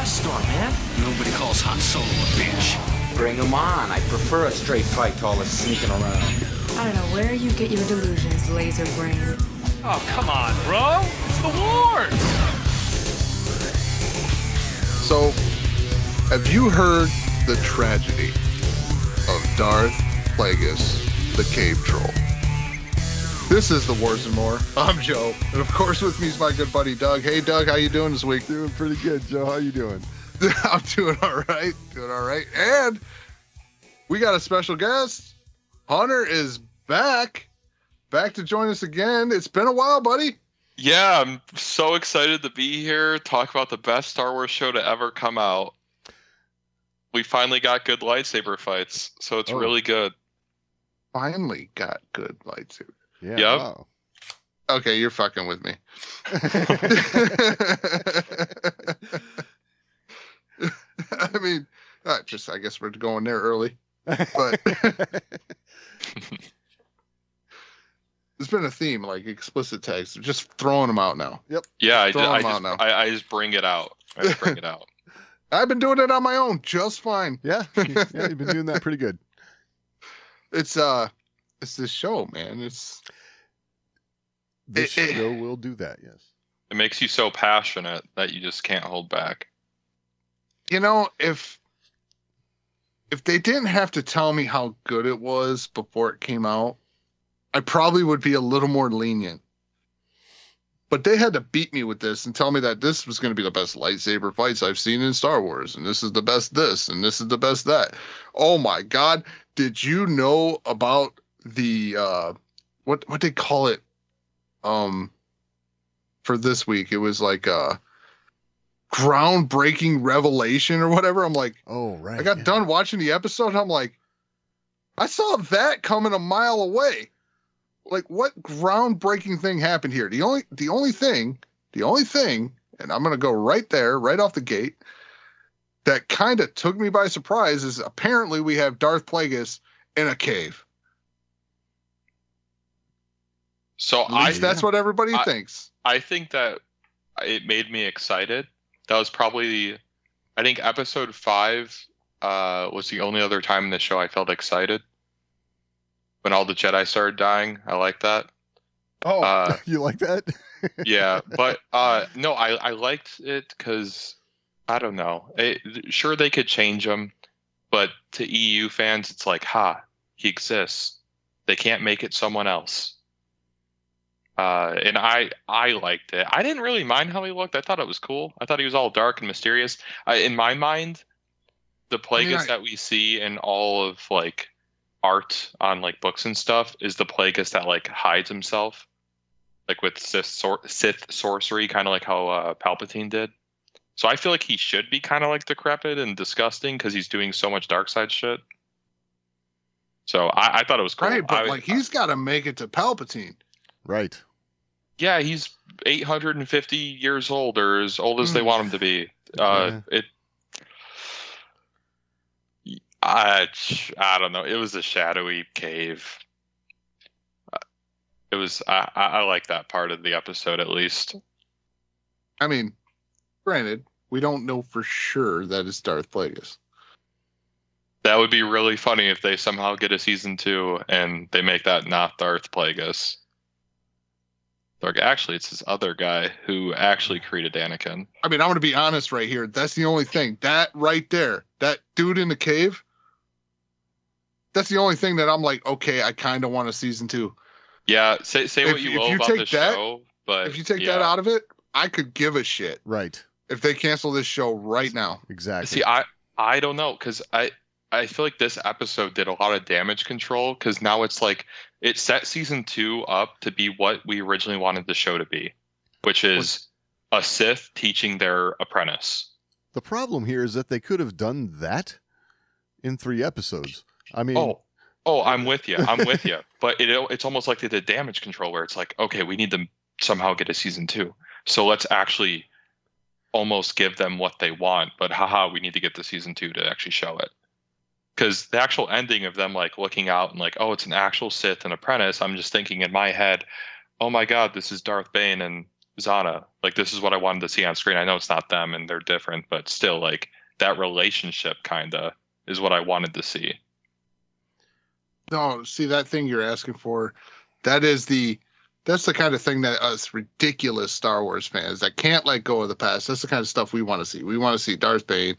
Death Star, man. Nobody calls Han Solo a bitch. Bring him on. I prefer a straight fight to all this sneaking around. I don't know where you get your delusions, laser brain. Oh, come on, bro. It's the wars. So, have you heard the tragedy of Darth Plagueis, the cave troll? This is the Wars and More. I'm Joe, and of course with me is my good buddy Doug. Hey Doug, how you doing this week? Doing pretty good, Joe. How you doing? I'm doing all right. And we got a special guest. Hunter is back to join us again. It's been a while, buddy. Yeah, I'm so excited to be here, talk about the best Star Wars show to ever come out. We finally got good lightsaber fights, so it's really good. Finally got good lightsaber. Yeah. Yep. Wow. Okay, you're fucking with me. I mean, I guess we're going there early, but it's been a theme, like explicit tags. We're just throwing them out now. Yep. Yeah, I just bring it out. I've been doing it on my own just fine. Yeah, you've been doing that pretty good. It's this show, man. This show will do that, yes. It makes you so passionate that you just can't hold back. You know, if they didn't have to tell me how good it was before it came out, I probably would be a little more lenient. But they had to beat me with this and tell me that this was going to be the best lightsaber fights I've seen in Star Wars, and this is the best this, and this is the best that. Oh my God. Did you know about the what they call it for this week? It was like a groundbreaking revelation or whatever. I'm like, oh right. I got done watching the episode and I'm like, I saw that coming a mile away. Like, what groundbreaking thing happened here? The only thing, and I'm gonna go right there, right off the gate, that kind of took me by surprise is apparently we have Darth Plagueis in a cave. So That's what everybody thinks. I think that it made me excited. That was probably, I think episode 5 was the only other time in the show I felt excited. When all the Jedi started dying, I like that. Oh, you like that? Yeah, but no, I liked it because, I don't know. Sure, they could change him, but to EU fans, it's like, he exists. They can't make it someone else. And I liked it. I didn't really mind how he looked. I thought it was cool. I thought he was all dark and mysterious. In my mind, the Plagueis that we see in all of like art on like books and stuff is the Plagueis that like hides himself, like with Sith sorcery, kind of like how Palpatine did. So I feel like he should be kind of like decrepit and disgusting because he's doing so much dark side shit. So I thought it was cool. Right, but he's got to make it to Palpatine. Right. Yeah, he's 850 years old, or as old as they want him to be. I don't know. It was a shadowy cave. It was. I like that part of the episode at least. I mean, granted, we don't know for sure that it's Darth Plagueis. That would be really funny if they somehow get a season 2 and they make that not Darth Plagueis. Like, actually, it's this other guy who actually created Anakin. I mean, I'm going to be honest right here. That's the only thing. That right there, that dude in the cave, that's the only thing that I'm like, okay, I kind of want a season 2. Yeah, say what you will about the show, but if you take that out of it, I could give a shit. Right. If they cancel this show right now. Exactly. See, I don't know, because I feel like this episode did a lot of damage control, because now it's like it set season 2 up to be what we originally wanted the show to be, which is a Sith teaching their apprentice. The problem here is that they could have done that in 3 episodes. I mean, I'm with you. But it's almost like they did damage control, where it's like, okay, we need to somehow get a season 2, so let's actually almost give them what they want. But we need to get the season 2 to actually show it. Because the actual ending of them like looking out and like, oh, it's an actual Sith and apprentice, I'm just thinking in my head, oh my God, this is Darth Bane and Zana. Like, this is what I wanted to see on screen. I know it's not them and they're different, but still, like, that relationship kind of is what I wanted to see. No, see, that thing you're asking for, that's the kind of thing that us ridiculous Star Wars fans that can't let go of the past, that's the kind of stuff we want to see. We want to see Darth Bane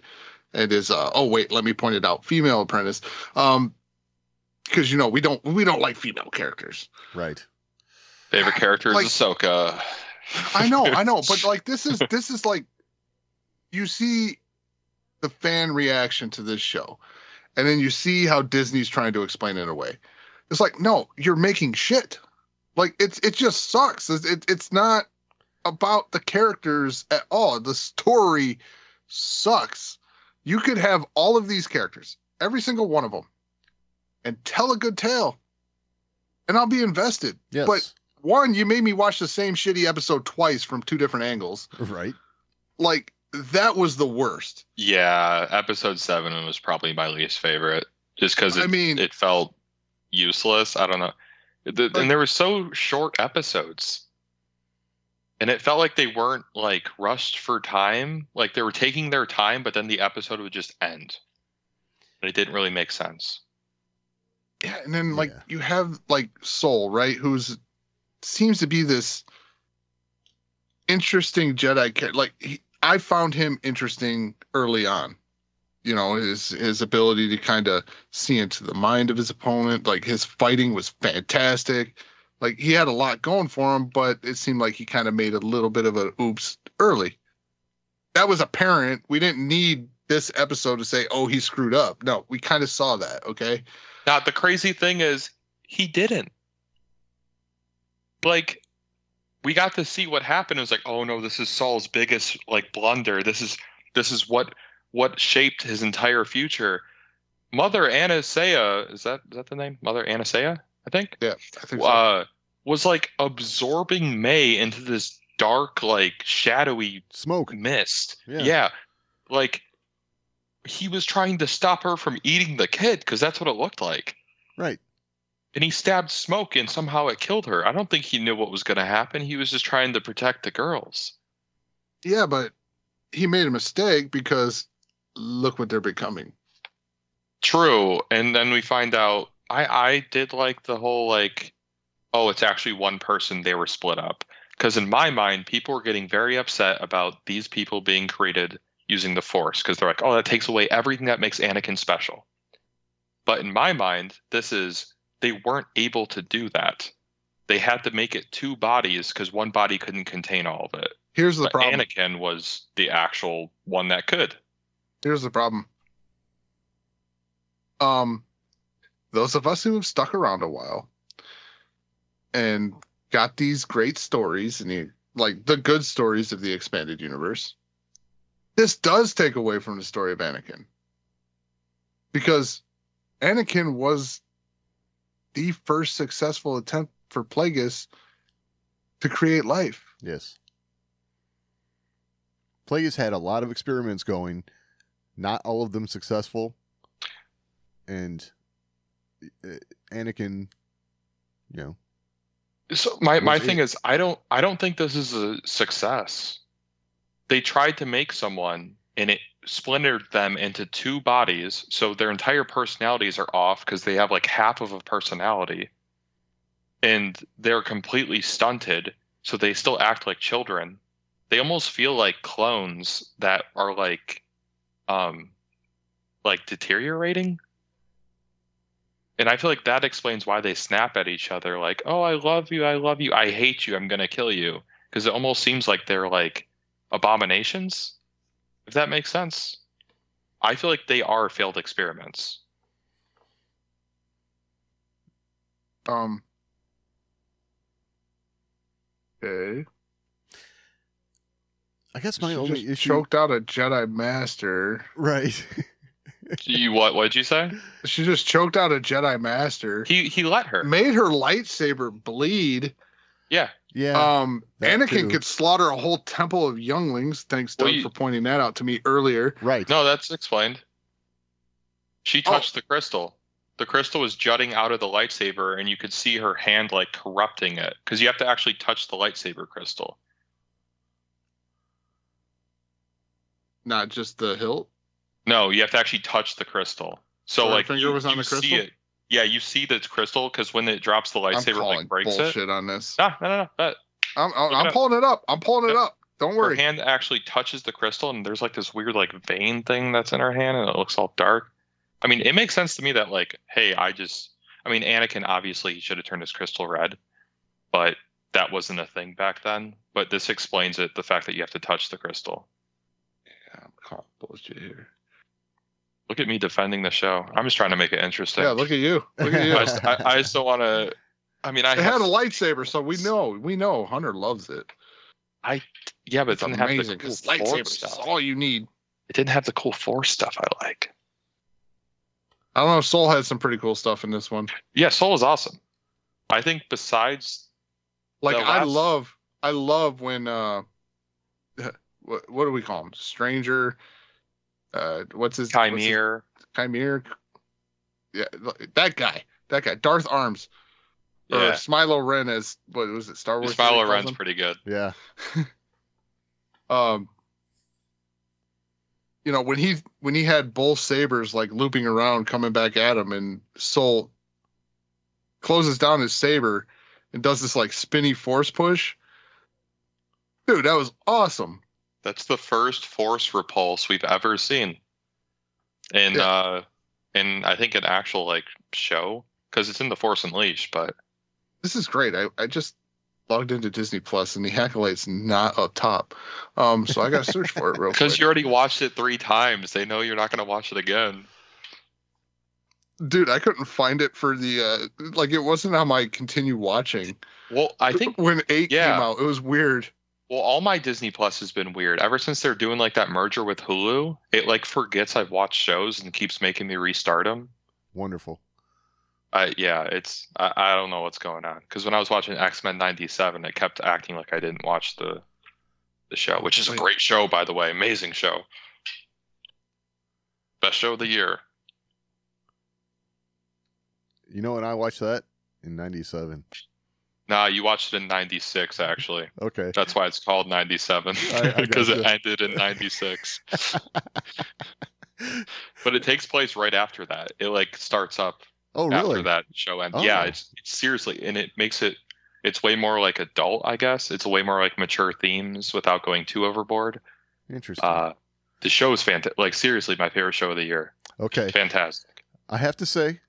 and his oh wait, let me point it out, female apprentice. Because we don't like female characters. Right. Favorite character is Ahsoka. I know, but like this is like, you see the fan reaction to this show, and then you see how Disney's trying to explain it away. It's like, no, you're making shit. Like it just sucks. It's not about the characters at all. The story sucks. You could have all of these characters, every single one of them, and tell a good tale, and I'll be invested. Yes. But one, you made me watch the same shitty episode twice from two different angles. Right. Like, that was the worst. Yeah, episode 7 was probably my least favorite, just because it felt useless. I don't know. And there were so short episodes. And it felt like they weren't, like, rushed for time. Like, they were taking their time, but then the episode would just end. And it didn't really make sense. Yeah, and then, like, you have, like, Soul, right? Seems to be this interesting Jedi character. Like, I found him interesting early on. His ability to kind of see into the mind of his opponent. Like, his fighting was fantastic. Like, he had a lot going for him, but it seemed like he kind of made a little bit of an oops early. That was apparent. We didn't need this episode to say, oh, he screwed up. No, we kind of saw that, okay? Now, the crazy thing is, he didn't. Like, we got to see what happened. It was like, oh no, this is Saul's biggest, like, blunder. This is what shaped his entire future. Mother Anastasia, is that the name? Mother Anastasia, I think? Yeah, I think so. Was, like, absorbing May into this dark, like, shadowy smoke mist. Yeah. Like, he was trying to stop her from eating the kid, because that's what it looked like. Right. And he stabbed Smoke, and somehow it killed her. I don't think he knew what was going to happen. He was just trying to protect the girls. Yeah, but he made a mistake, because look what they're becoming. True. And then we find out, I did like the whole, like, oh, it's actually one person, they were split up. Because in my mind, people were getting very upset about these people being created using the Force, because they're like, oh, that takes away everything that makes Anakin special. But in my mind, they weren't able to do that. They had to make it 2 bodies because one body couldn't contain all of it. Here's the problem. Anakin was the actual one that could. Here's the problem. Those of us who have stuck around a while and got these great stories and the good stories of the expanded universe, this does take away from the story of Anakin. Because Anakin was the first successful attempt for Plagueis to create life. Yes. Plagueis had a lot of experiments going, not all of them successful. And Anakin, So my thing is, I don't think this is a success. They tried to make someone, and it splintered them into 2 bodies, so their entire personalities are off because they have like half of a personality, and they're completely stunted, so they still act like children. They almost feel like clones that are like deteriorating. And I feel like that explains why they snap at each other like, oh, I love you, I hate you, I'm gonna kill you. Because it almost seems like they're like abominations, if that makes sense. I feel like they are failed experiments. Okay. I guess my only issue... choked out a Jedi Master. Right. What did you say? She just choked out a Jedi Master. He let her. Made her lightsaber bleed. Yeah. Yeah. Anakin could slaughter a whole temple of younglings. Thanks, Doug, for pointing that out to me earlier. Right. No, that's explained. She touched the crystal. The crystal was jutting out of the lightsaber, and you could see her hand like corrupting it, because you have to actually touch the lightsaber crystal. not just the hilt. No, you have to actually touch the crystal. So her like finger was on the see crystal? it. Yeah, you see the crystal because when it drops the I'm lightsaber, calling like breaks bullshit it. on this. No. I'm up. pulling it up. I'm pulling it Yep. up. Don't Her worry. hand actually touches the crystal, and there's like this weird like vein thing that's in her hand, and it looks all dark. I mean, it makes sense to me that like, hey, Anakin obviously he should have turned his crystal red, but that wasn't a thing back then. But this explains it, the fact that you have to touch the crystal. Yeah, I'm calling bullshit here. Look at me defending the show. I'm just trying to make it interesting. Yeah, look at you. Look at you. I just don't want to. I mean, It had a lightsaber, so we know Hunter loves it. Yeah, but It's it didn't have the amazing cool because Force lightsabers is stuff. all you need. It didn't have the cool Force stuff I like. I don't know. Soul had some pretty cool stuff in this one. Yeah, Soul is awesome. I think besides, Like the I last- love when what do we call him? Stranger. What's his Chimere. Chimere. Yeah, that guy. Darth Arms. Or Yeah, Smilo Ren as what was it? Star Wars. Kylo Ren's pretty good. Yeah. You know, when he had both sabers like looping around, coming back at him, and Soul closes down his saber and does this like spinny force push. Dude, that was awesome. That's the first Force repulse we've ever seen. And and I think an actual like show, because it's in the Force Unleashed, but This is great. I just logged into Disney Plus and the Acolyte's not up top. So I got to search for it real because quick. you already watched it 3 times, they know you're not going to watch it again. Dude, I couldn't find it for the like it wasn't on my continue watching. Well, I think when 8 came yeah. out, it was weird. well, all my Disney Plus has been weird ever since they're doing like that merger with Hulu. It like forgets I've watched shows and keeps making me restart them. Wonderful. Yeah, I don't know what's going on, because when I was watching X-Men 97, it kept acting like I didn't watch the show, which is a great show, by the way. Amazing show. Best show of the year. You know when I watched that? In 97. Nah, you watched it in 96, actually. Okay. That's why it's called 97, I because it gotcha. ended in 96. But it takes place right after that. It like starts up Oh, after really? that show ends. Oh. Yeah, it's seriously, and it makes it's way more like adult, I guess. It's way more like mature themes without going too overboard. Interesting. The show is fantastic. Like seriously, my favorite show of the year. Okay. Fantastic. I have to say,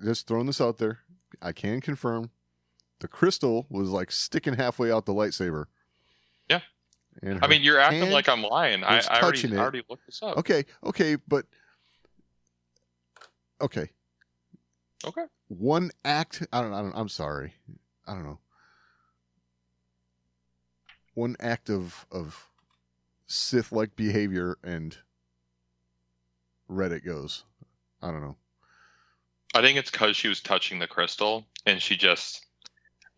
just throwing this out there, I can confirm the crystal was like sticking halfway out the lightsaber. Yeah. And I mean, you're acting hand like I'm lying. I was touching it. already looked this up. Okay, but okay. Okay. One act. I'm sorry. I don't know. One act of Sith-like behavior, and Reddit goes. I don't know. I think it's because she was touching the crystal, and she just,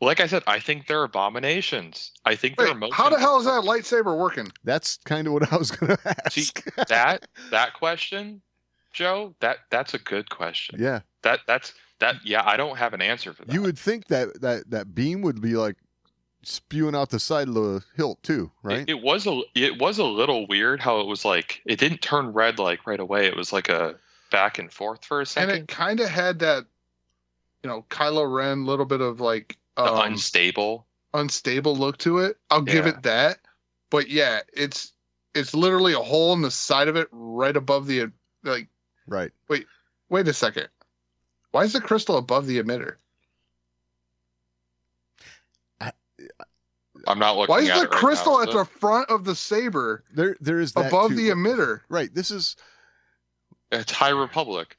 like I said, I think they're abominations. I think they're Wait, emotions. how the hell is that lightsaber working? That's kind of what I was going to ask. See, that question, Joe, that's a good question. Yeah. Yeah, I don't have an answer for that. You would think that beam would be like spewing out the side of the hilt too, right? It was a little weird how it was like it didn't turn red like right away. It was like a back and forth for a second. And it kind of had that, Kylo Ren, little bit of like The unstable look to it. I'll give Yeah. it that. But yeah, it's literally a hole in the side of it right above the like. Right. Wait a second. Why is the crystal above the emitter? I'm not looking Why is at the it right crystal now, at is the it? front of the saber There is that above too. the emitter? Right. This is It's High Republic.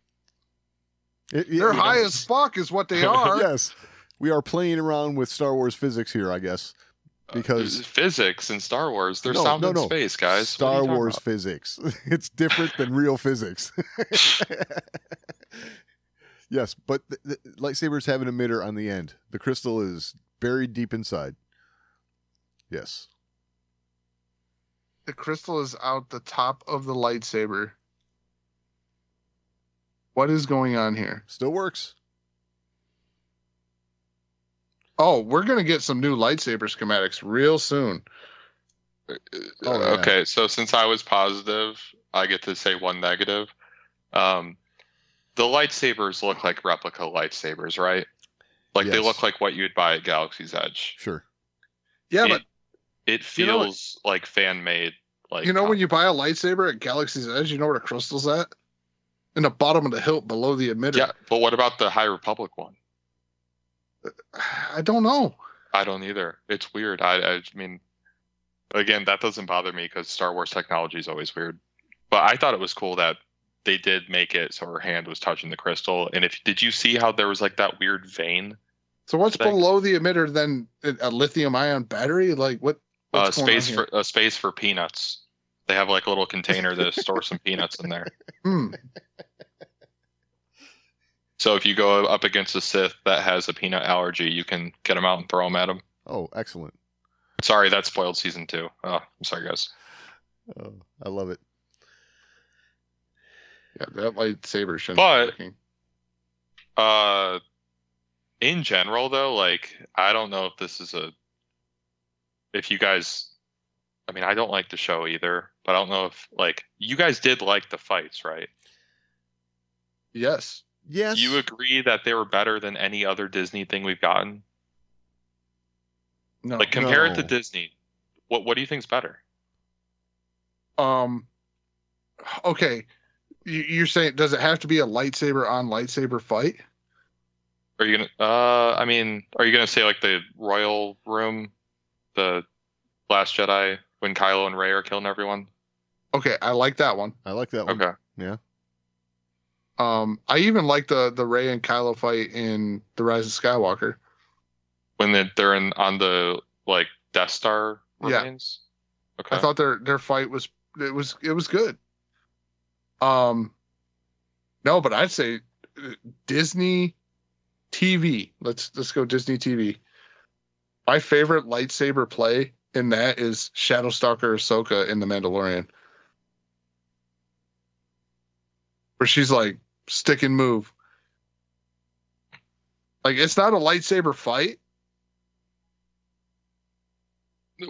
They're high as fuck, is what they are. Yes. We are playing around with Star Wars physics here, I guess. Because Physics in Star Wars, there's No, sound no, in no. space, guys. What are Star you talking Wars about? physics. It's different than real physics. Yes, but the lightsabers have an emitter on the end. The crystal is buried deep inside. Yes. The crystal is out the top of the lightsaber. What is going on here? Still works. Oh, we're going to get some new lightsaber schematics real soon. Oh, yeah. Okay, so since I was positive, I get to say one negative. The lightsabers look like replica lightsabers, right? Like they Yes. look like what you'd buy at Galaxy's Edge. Sure. Yeah, It- but It feels like fan made. Like when you buy a lightsaber at Galaxy's Edge, you know where the crystal's at? In the bottom of the hilt below the emitter. yeah, but what about the High Republic one? I don't know. I don't either. It's weird. I mean, again, that doesn't bother me because Star Wars technology is always weird. But I thought it was cool that they did make it so her hand was touching the crystal. And did you see how there was like that weird vein? So what's Thanks. below the emitter then? A lithium-ion battery? Like what? What's going on here? Space for peanuts. They have like a little container to store some peanuts in there. So if you go up against a Sith that has a peanut allergy, you can get them out and throw them at them. Oh, excellent. Sorry, that spoiled season 2. Oh, I'm sorry, guys. Oh, I love it. Yeah, that lightsaber shouldn't But- be working. In general, though, like I don't know if this is if you guys. I mean, I don't like the show either, but I don't know if like you guys did like the fights, right? Yes. Yes. Do you agree that they were better than any other Disney thing we've gotten? No. Like compare it to No. Disney. What do you think's better? Okay. You're saying, does it have to be a lightsaber on lightsaber fight? Are you gonna? I mean, are you gonna say like the Royal Room, the Last Jedi, when Kylo and Rey are killing everyone? Okay, I like that one. I like that one. Okay. Yeah. I even like the Rey and Kylo fight in The Rise of Skywalker. When they're on the like Death Star Yeah. remains. Okay. I thought their fight was good. No, but I'd say Disney TV. Let's go Disney TV. My favorite lightsaber play in that is Shadowstalker Ahsoka in The Mandalorian, where she's like stick and move. Like it's not a lightsaber fight.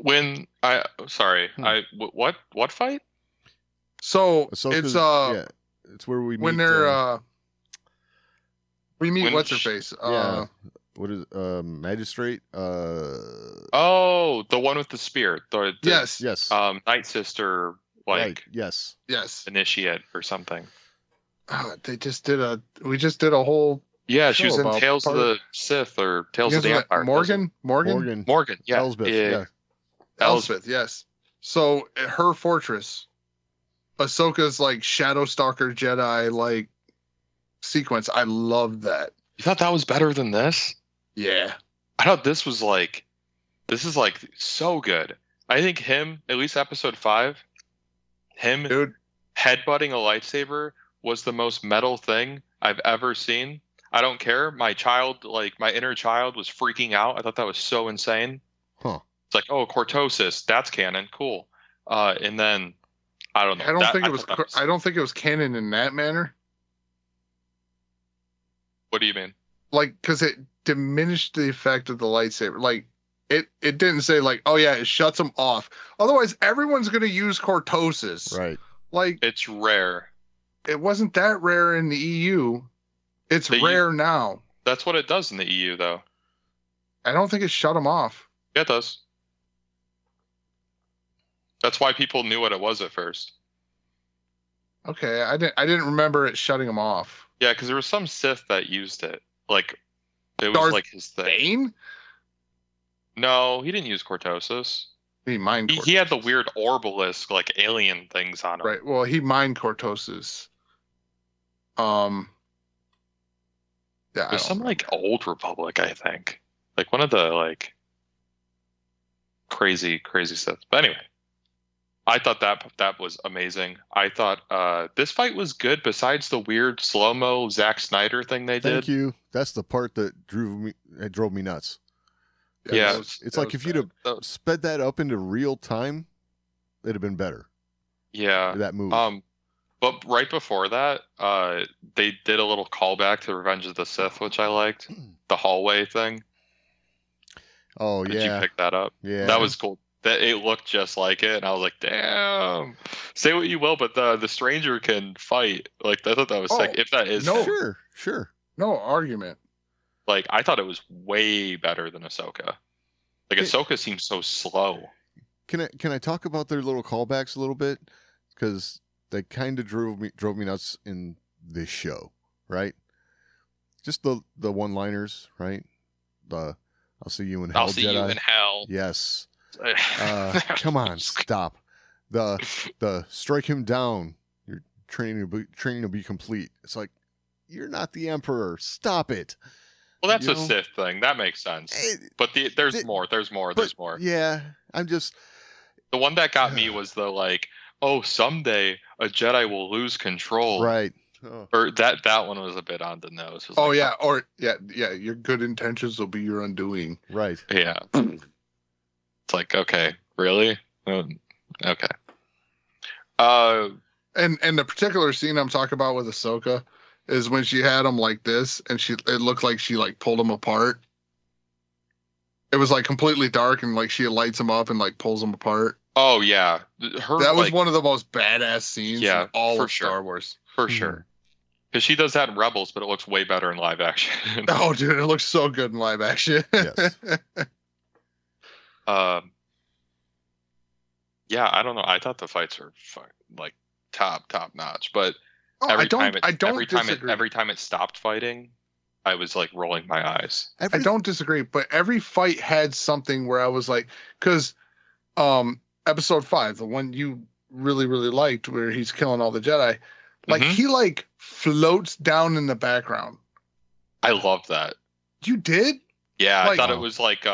When what fight? So Ahsoka's- it's yeah, it's where we meet when they're we meet when what's her sh- face. yeah. What is magistrate? Oh, the one with the spear. The Yes. Yes. Night Sister like right. Yes. Yes. initiate or something. We just did a whole Yeah, she was show in about Tales of part- the Sith or Tales of the Isn't it Empire. Morgan. Morgan. Yeah. Elsbeth. Yeah. Elsbeth, yes. So at her fortress, Ahsoka's like Shadow Stalker Jedi like sequence. I love that. You thought that was better than this? Yeah. I thought this is like so good. I think him, at least episode 5, him Dude. headbutting a lightsaber was the most metal thing I've ever seen. I don't care. My inner child was freaking out. I thought that was so insane. Huh. It's like, oh, cortosis, that's canon, cool. And then I don't know. I don't think it was thought that I don't think it was canon in that manner. What do you mean? Like cuz it diminished the effect of the lightsaber. Like it didn't say like, oh yeah, it shuts them off. Otherwise everyone's going to use cortosis. Right. Like It's rare. it wasn't that rare in the EU. It's The rare now. That's what it does in the EU, though. I don't think it shut them off. Yeah, it does. That's why people knew what it was at first. Okay, I didn't remember it shutting them off. Yeah, because there was some Sith that used it. Like, it was Darth like his thing. Bane? No, he didn't use cortosis. He mined He had the weird orbalisk, like, alien things on him. right. Well, he mined cortosis. Yeah, There's some, like, old Republic, I think. Like, one of the, like, crazy Sith. But anyway. I thought that was amazing. I thought this fight was good besides the weird slow-mo Zack Snyder thing they did. Thank you. That's the part that drove me nuts. Yeah. It's like if you'd have sped that up into real time, it'd have been better. Yeah. That move. But right before that, they did a little callback to Revenge of the Sith, which I liked. The hallway thing. Oh Did you yeah. pick that up? Yeah. That was cool. that it looked just like it, and I was like, damn. Say what you will, but the stranger can fight. Like, I thought that was sick. If that is no. him. Sure. No argument. Like, I thought it was way better than Ahsoka. Like, Ahsoka seems so slow. Can I talk about their little callbacks a little bit? Because they kind of drove me nuts in this show, right? Just the one-liners, right? The "I'll see you in hell, I'll see Jedi." you in hell. Yes. Come on, stop. The strike him down. Your training to be complete. It's like, you're not the Emperor. Stop it. Well, that's a Sith thing. That makes sense. But there's more. Yeah, I'm just... The one that got me was the like, oh, someday a Jedi will lose control. Right. Oh. Or that one was a bit on the nose. Oh, like, yeah. Or yeah. Your good intentions will be your undoing. Right. Yeah. It's like, okay, really? Okay. And the particular scene I'm talking about with Ahsoka is when she had him like this, and it looked like she like pulled him apart. It was like completely dark, and like she lights him up and like pulls him apart. Oh yeah, that was one of the most badass scenes in all of Star Wars. For sure. Because she does that in Rebels, but it looks way better in live action. Oh, dude, it looks so good in live action. Yes. Yeah, I don't know. I thought the fights were like top notch, but every time it stopped fighting, I was like rolling my eyes. I don't disagree, but every fight had something where I was like, because episode 5, the one you really liked, where he's killing all the Jedi, like he like floats down in the background. I loved that. You did? Yeah, like, I thought it was like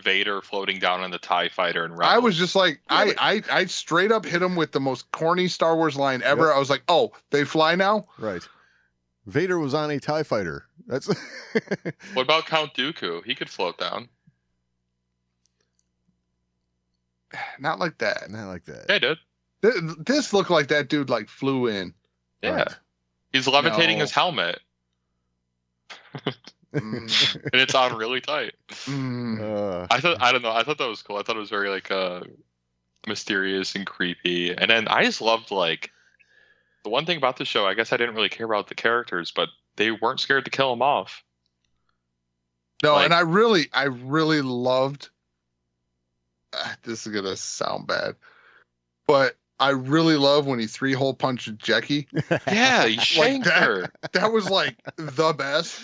Vader floating down on the TIE fighter and Rebels. I was just like, I straight up hit him with the most corny Star Wars line ever. Yep. I was like, oh, they fly now? Right. Vader was on a TIE fighter. That's What about Count Dooku? He could float down. Not like that. Not like that. Yeah, he did. This looked like that dude like flew in. Yeah. Right. He's levitating his helmet. And it's on really tight. I don't know. I thought that was cool. I thought it was very like mysterious and creepy. And then I just loved like the one thing about the show. I guess I didn't really care about the characters, but they weren't scared to kill them off. No, like, and I really loved. This is gonna sound bad, but I really love when he 3-hole punched Jackie. Yeah, he shanked her. That was like the best.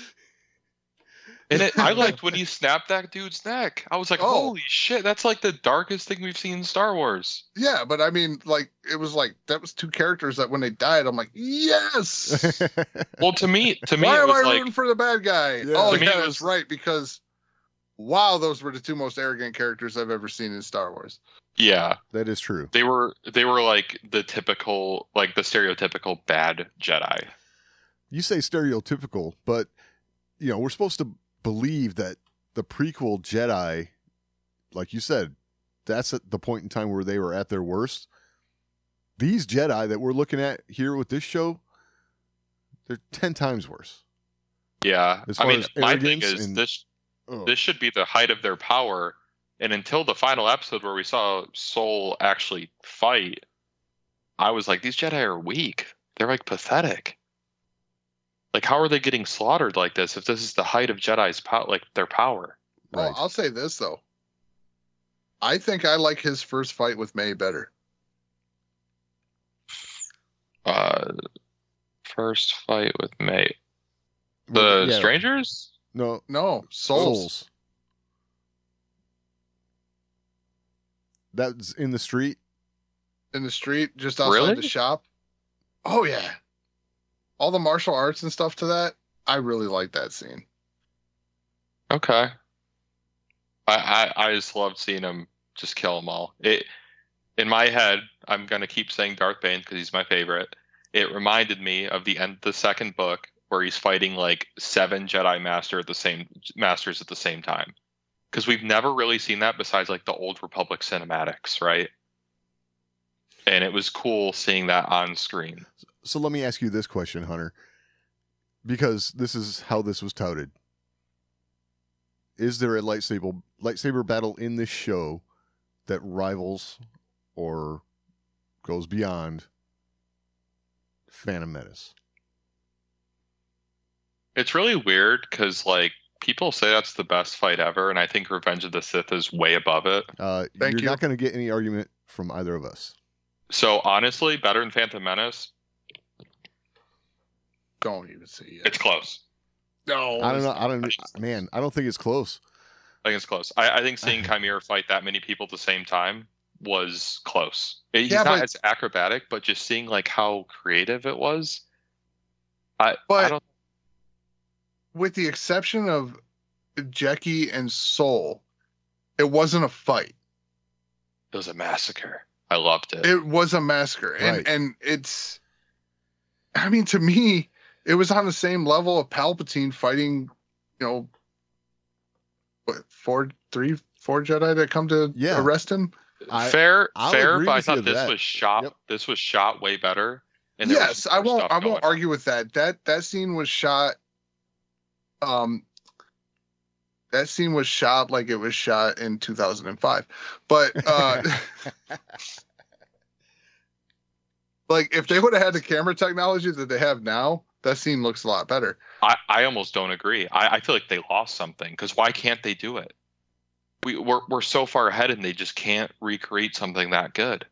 And I liked when he snapped that dude's neck. I was like, holy shit, that's like the darkest thing we've seen in Star Wars. Yeah, but I mean, like, it was like, that was 2 characters that when they died, I'm like, yes! Well, to me, why it was am I like, rooting for the bad guy? Yeah. Oh, to me, yeah, that's right, because, wow, those were the 2 most arrogant characters I've ever seen in Star Wars. Yeah. That is true. They were like the typical, like the stereotypical bad Jedi. You say stereotypical, but, you know, we're supposed to believe that the prequel Jedi, like you said, that's at the point in time where they were at their worst. These Jedi that we're looking at here with this show, they're 10 times worse. Yeah. I mean, my thing is this should be the height of their power. And until the final episode where we saw Soul actually fight, I was like, these Jedi are weak. They're like pathetic. Like, how are they getting slaughtered like this if this is the height of Jedi's their power? Well, I'll say this, though. I think I like his first fight with May better. First fight with May. The strangers? No, Souls. That's in the street? In the street, just outside the shop. Oh, yeah. All the martial arts and stuff to that, I really like that scene. Okay. I just loved seeing him just kill them all. In my head, I'm going to keep saying Darth Bane because he's my favorite. It reminded me of the end of the second book where he's fighting like 7 Jedi masters at the same time. Because we've never really seen that besides like the Old Republic cinematics, right? And it was cool seeing that on screen. So let me ask you this question, Hunter, because this is how this was touted. Is there a lightsaber battle in this show that rivals or goes beyond Phantom Menace. It's really weird because like people say that's the best fight ever, and I think Revenge of the Sith is way above it. You're not going to get any argument from either of us. So honestly, better than Phantom Menace. Don't even say it. It's close. No, I don't know. I don't think it's close. I think it's close. I think seeing Chimera fight that many people at the same time was close. He's not as acrobatic, but just seeing like how creative it was. I don't. With the exception of Jackie and Soul, it wasn't a fight. It was a massacre. I loved it. It was a massacre, Right. and it's. I mean, to me, it was on the same level of Palpatine fighting, what, four Jedi that come to arrest him. Fair, I'll but agree I with thought you this that. was shot. Yep. This was shot way better. And there Yes, was I more won't. stuff I going won't on. argue with that. That scene was shot. That scene was shot like it was shot in 2005, but like if they would have had the camera technology that they have now, that scene looks a lot better. I almost don't agree. I feel like they lost something because why can't they do it? We're so far ahead and they just can't recreate something that good.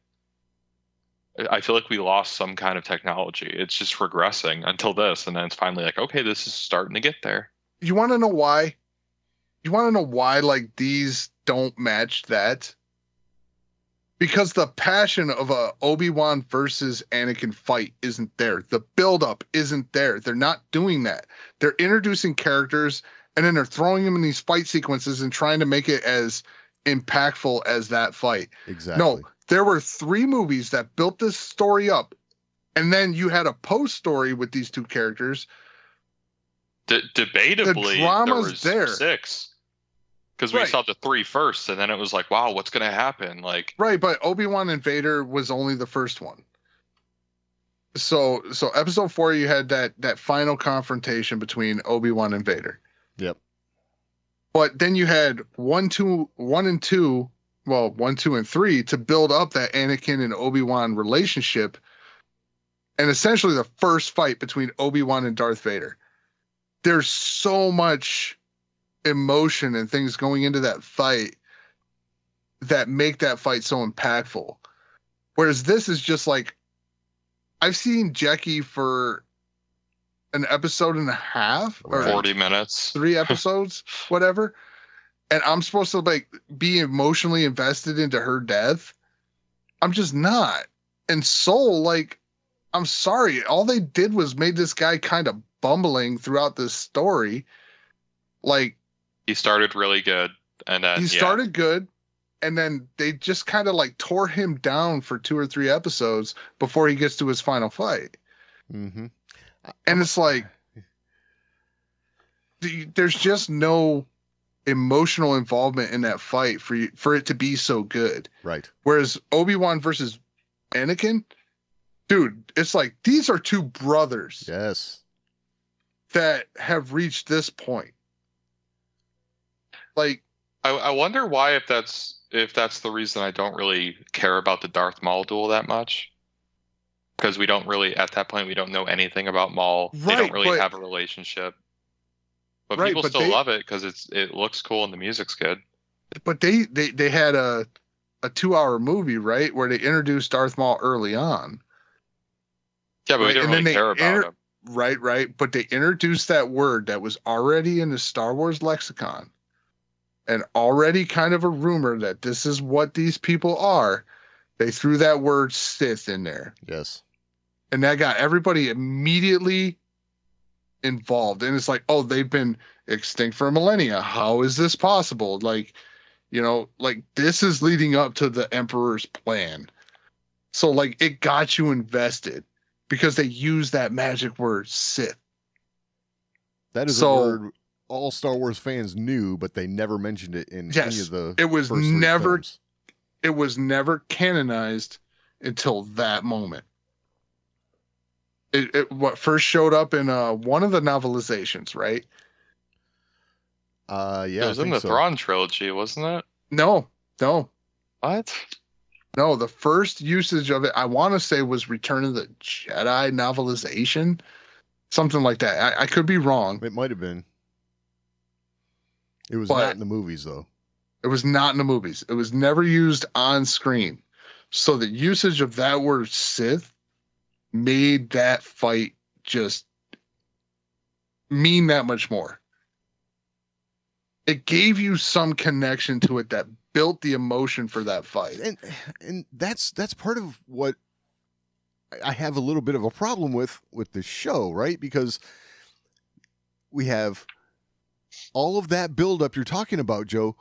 I feel like we lost some kind of technology. It's just regressing until this, and then it's finally like, okay, this is starting to get there. You want to know why? You want to know why like these don't match that? Because the passion of a Obi-Wan versus Anakin fight isn't there. The buildup isn't there. They're not doing that. They're introducing characters and then they're throwing them in these fight sequences and trying to make it as impactful as that fight. Exactly. No, there were 3 movies that built this story up. And then you had a post story with these 2 characters. Debatably, the drama's there was there. 6. Because we saw the 3 first, and then it was like, wow, what's going to happen? Like, right, but Obi-Wan and Vader was only the first one. So episode 4, you had that final confrontation between Obi-Wan and Vader. Yep. But then you had 1, 2, and 3 to build up that Anakin and Obi-Wan relationship, and essentially the first fight between Obi-Wan and Darth Vader. There's so much emotion and things going into that fight that make that fight so impactful. Whereas this is just like, I've seen Jackie for an episode and a half or 40 minutes, 3 episodes, whatever. And I'm supposed to like be emotionally invested into her death. I'm just not. And Soul, like, I'm sorry. All they did was made this guy kind of bumbling throughout this story. Like, he started really good, and then he started good, and then they just kind of like tore him down for 2 or 3 episodes before he gets to his final fight. Mm-hmm. And it's like, there's just no emotional involvement in that fight for it to be so good. Right. Whereas Obi-Wan versus Anakin, dude, it's like these are 2 brothers Yes. that have reached this point. Like, I wonder why, if that's the reason I don't really care about the Darth Maul duel that much. Because we don't really, at that point, we don't know anything about Maul. They don't really have a relationship. But people still love it because it looks cool and the music's good. But they had a 2-hour movie, right, where they introduced Darth Maul early on. Yeah, but we didn't really care about him. Right. But they introduced that word that was already in the Star Wars lexicon and already kind of a rumor that this is what these people are. They threw that word Sith in there. Yes. And that got everybody immediately involved. And it's like, oh, they've been extinct for millennia. How is this possible? Like, like this is leading up to the Emperor's plan. So like it got you invested because they used that magic word Sith. That is a word all Star Wars fans knew, but they never mentioned it in any of the first 3 films. It was never canonized until that moment. It what first showed up in one of the novelizations, right? Yeah, it was in the Thrawn trilogy, wasn't it? No. What? No, the first usage of it, I want to say, was Return of the Jedi novelization, something like that. I could be wrong, It might have been. It was But- not in the movies, though. it was not in the movies. It was never used on screen. So the usage of that word Sith made that fight just mean that much more. It gave you some connection to it that built the emotion for that fight. And that's part of what I have a little bit of a problem with the show, right? Because we have all of that buildup you're talking about, Joe.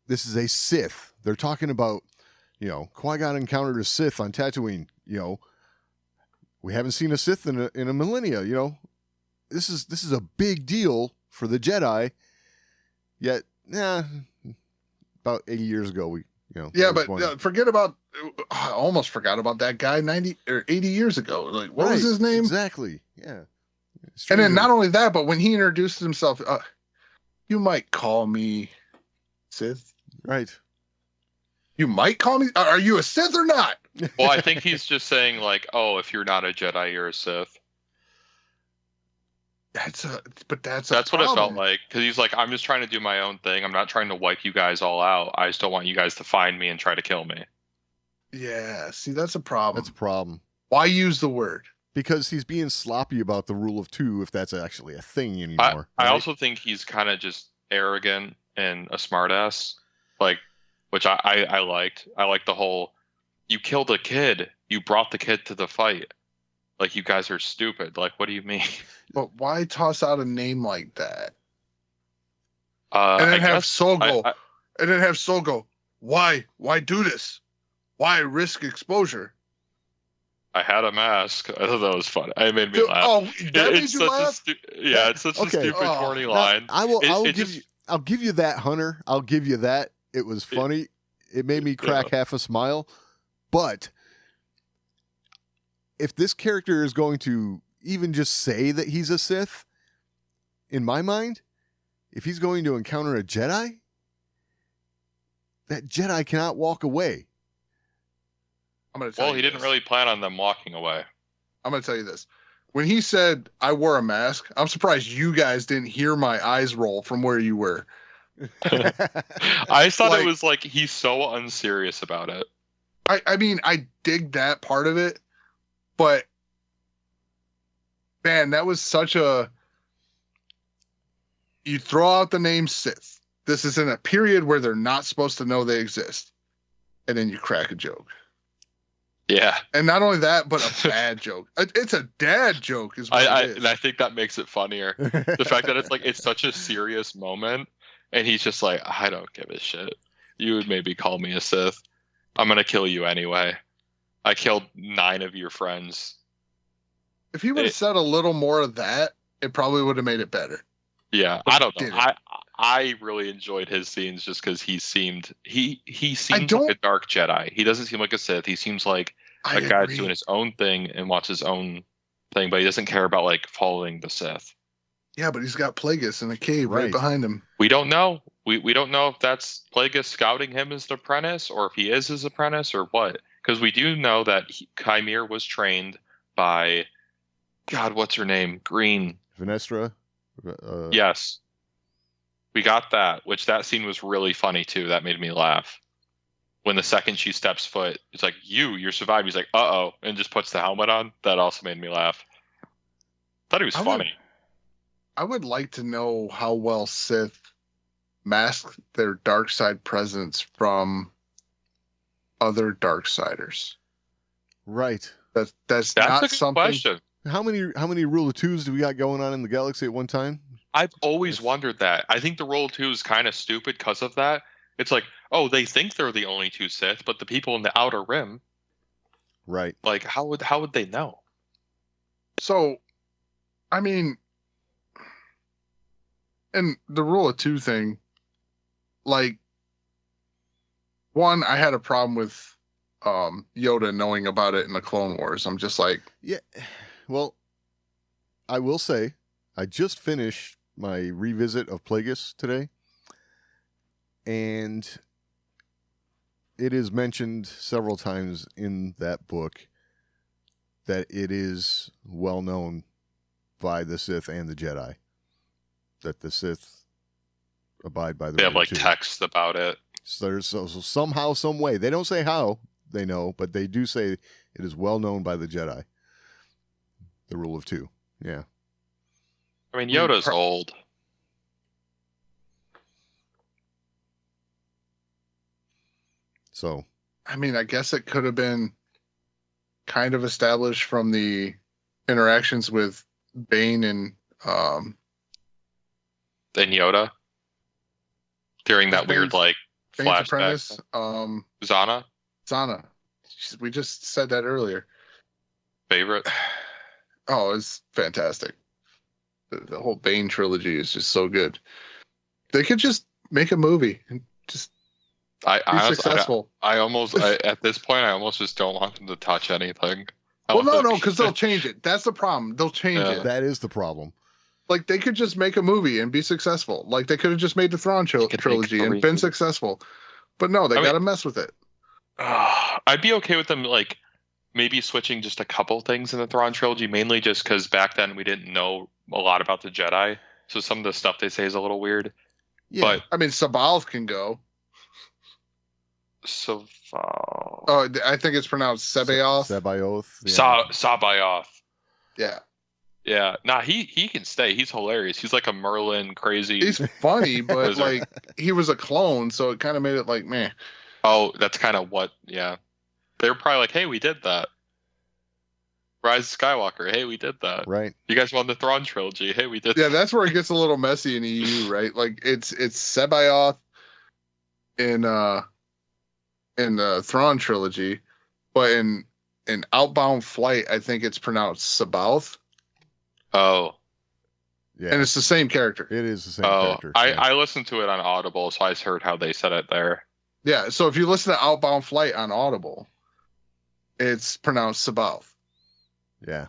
This is a Sith. They're talking about, Qui-Gon encountered a Sith on Tatooine. We haven't seen a Sith in a millennia. This is a big deal for the Jedi. Yet, about 80 years ago, Yeah, there was but one. forget about. I almost forgot about that guy 90 or 80 years ago. Like, what was Right, his name? Exactly. Yeah. And then not only that, but when he introduced himself, you might call me Sith. Right. You might call me. Are you a Sith or not? Well, I think he's just saying like, oh, if you're not a Jedi, you're a Sith. That's what it felt like, because he's like, I'm just trying to do my own thing. I'm not trying to wipe you guys all out. I just don't want you guys to find me and try to kill me. Yeah, see, that's a problem. That's a problem. Why use the word? Because he's being sloppy about the rule of two, if that's actually a thing anymore. I right? also think he's kind of just arrogant and a smartass, like, which I liked. I like the whole, you killed a kid, you brought the kid to the fight. Like, you guys are stupid. Like, what do you mean? But why toss out a name like that? And And then have Sol go. And then have Sol go. Why? Why do this? Why risk exposure? I had a mask. I thought that was fun. It made me Dude, laugh. oh, that made It's you such laugh? it's such a Okay. stupid, Oh. corny Now, line. I'll give you that, Hunter. I'll give you that. It was funny. It made me crack half a smile. But if this character is going to even just say that he's a Sith, in my mind, if he's going to encounter a Jedi, that Jedi cannot walk away. I'm going to tell Well, you he didn't this. really plan on them walking away. I'm going to tell you this. When he said, I wore a mask, I'm surprised you guys didn't hear my eyes roll from where you were. I thought Like- it was like, he's so unserious about it. I mean, I dig that part of it, but man, that was such a. You throw out the name Sith. This is in a period where they're not supposed to know they exist, and then you crack a joke. Yeah. And not only that, but a bad joke. It's a dad joke, is what it is. And I think that makes it funnier. The fact that it's like, it's such a serious moment, and he's just like, I don't give a shit. You would maybe call me a Sith. I'm going to kill you anyway. I killed 9 of your friends. If he would have said a little more of that, it probably would have made it better. Yeah, But I don't he know. didn't. I really enjoyed his scenes just because he seemed like don't- a dark Jedi. He doesn't seem like a Sith. He seems like I a guy that's agree. doing his own thing and wants his own thing, but he doesn't care about like following the Sith. Yeah, but he's got Plagueis in a cave right Right. behind him. We don't know. We don't know if that's Plagueis scouting him as an apprentice, or if he is his apprentice, or what. Because we do know that Chimere was trained by, God, what's her name? Green. Venestra. Yes. We got that, which that scene was really funny too. That made me laugh. When the second she steps foot, it's like, you're survived. He's like, uh-oh, and just puts the helmet on. That also made me laugh. Thought he was I would- funny. I would like to know how well Sith mask their dark side presence from other Darksiders. Right. That's That's not a good something. question. How many rule of twos do we got going on in the galaxy at one time? I've always It's- wondered that. I think the Roll 2 is kind of stupid because of that. It's like, oh, they think they're the only 2 Sith, but the people in the Outer Rim, Right. like, how would they know? So, I mean, and the rule of two thing, like, one, I had a problem with Yoda knowing about it in the Clone Wars. I'm just like, Yeah. Well, I will say, I just finished my revisit of Plagueis today, and it is mentioned several times in that book that it is well known by the Sith and the Jedi that the Sith abide by the They have rule like too. text about it. So there's so somehow, some way. They don't say how they know, but they do say it is well known by the Jedi. The rule of two. Yeah. I mean, Yoda's old. So, I mean, I guess it could have been kind of established from the interactions with Bane and Then Yoda during that weird Bane's- like Bane's flashback. apprentice, Zana Zana. We just said that earlier. favorite. Oh, it's fantastic. The whole Bane trilogy is just so good. They could just make a movie and just I be honestly, successful. I almost at this point I almost just don't want them to touch anything. Well, no, because they'll change it. That's the problem. They'll change Yeah. it. that is the problem. Like, they could just make a movie and be successful. Like, they could have just made the Thrawn could make trilogy a and been reboot. successful. But no, they I mean- got to mess with it. I'd be okay with them like maybe switching just a couple things in the Thrawn trilogy, mainly just because back then we didn't know a lot about the Jedi, so some of the stuff they say is a little weird. Yeah. But I mean, Sabalth can go. so Oh, I think it's pronounced Sebaoth. Sebaoth. Yeah. Sabayoth. Yeah. Yeah, nah, he can stay. He's hilarious. He's like a Merlin crazy. He's funny, but Wizard. like, he was a clone, so it kind of made it like, meh. Oh, that's kind of what. Yeah, they were probably like, "Hey, we did that." Rise of Skywalker. Hey, we did that. Right. You guys won the Thrawn trilogy. Hey, we did. Yeah, that's where it gets a little messy in EU, right? Like, it's Sebaoth in the Thrawn trilogy, but in Outbound Flight, I think it's pronounced Sabalth, Oh, Yeah. and it's the same character. It is the same oh. character. I Yeah. I listened to it on Audible, so I heard how they said it there. Yeah, so if you listen to Outbound Flight on Audible, it's pronounced Sabalth. Yeah.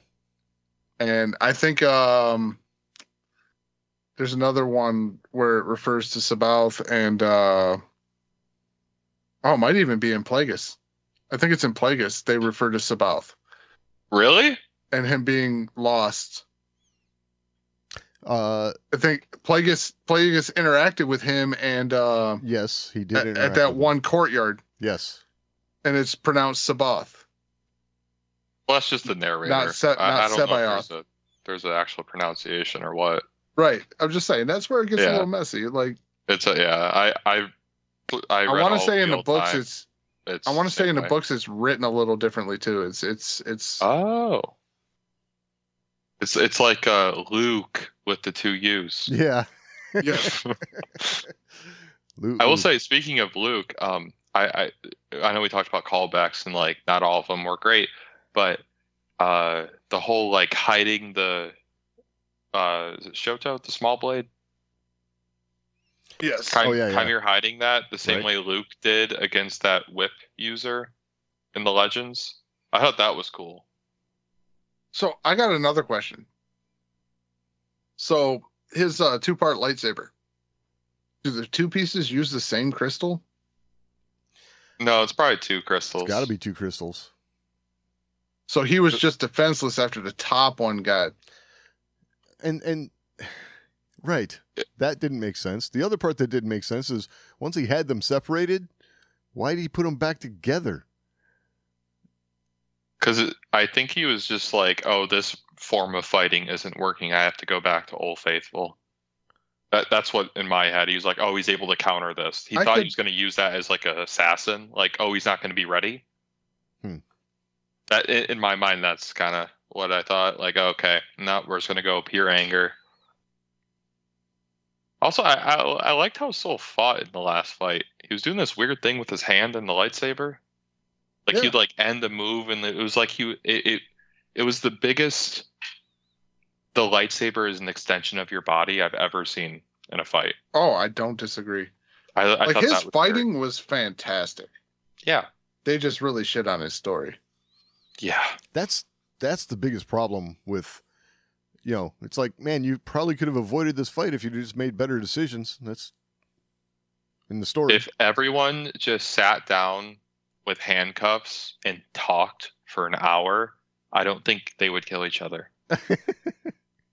And I think there's another one where it refers to Sabalth, and it might even be in Plagueis. I think it's in Plagueis. They refer to Sabalth Really? and him being lost. Uh, I think Plagueis interacted with him and yes, he did at interact that with him. one courtyard, Yes. and it's pronounced Sabaoth. Well, that's just the narrator. Not I don't know Sebaoth. if there's an actual pronunciation or what. Right. I'm just saying that's where it gets a Yeah. little messy. Like, It's a yeah. I I read want to all say in the real books time. it's I want to say same in the way. books it's written a little differently too. It's Oh. It's like Luke with the two U's. Yeah. yeah. Luke, I will say, speaking of Luke, I know we talked about callbacks and like not all of them were great, but the whole like hiding the is it Shoto, the small blade? Yes. Oh, yeah, yeah. You're hiding that the same Right. way Luke did against that whip user in the Legends. I thought that was cool. So I got another question. So his two-part lightsaber. Do the two pieces use the same crystal? No, it's probably two crystals. it's got to be two crystals. So he was just defenseless after the top one got. And right. That didn't make sense. The other part that didn't make sense is once he had them separated, why did he put them back together? Because I think he was just like, oh, this form of fighting isn't working. I have to go back to Old Faithful. That's what in my head. He was like, oh, he's able to counter this. He thought he was going to use that as like an assassin. Like, oh, he's not going to be ready. That in my mind, that's kind of what I thought. Like, okay, no, we're just going to go pure anger. Also, I liked how Soul fought in the last fight. He was doing this weird thing with his hand and the lightsaber. Like Yeah. he'd like end the move, and it was like it was the biggest. The lightsaber is an extension of your body I've ever seen in a fight. Oh, I don't disagree. I Like thought his that was fighting was fantastic. Yeah, They just really shit on his story. yeah. That's the biggest problem with, it's like, man, you probably could have avoided this fight if you just made better decisions. in the story. If everyone just sat down with handcuffs and talked for an hour, I don't think they would kill each other.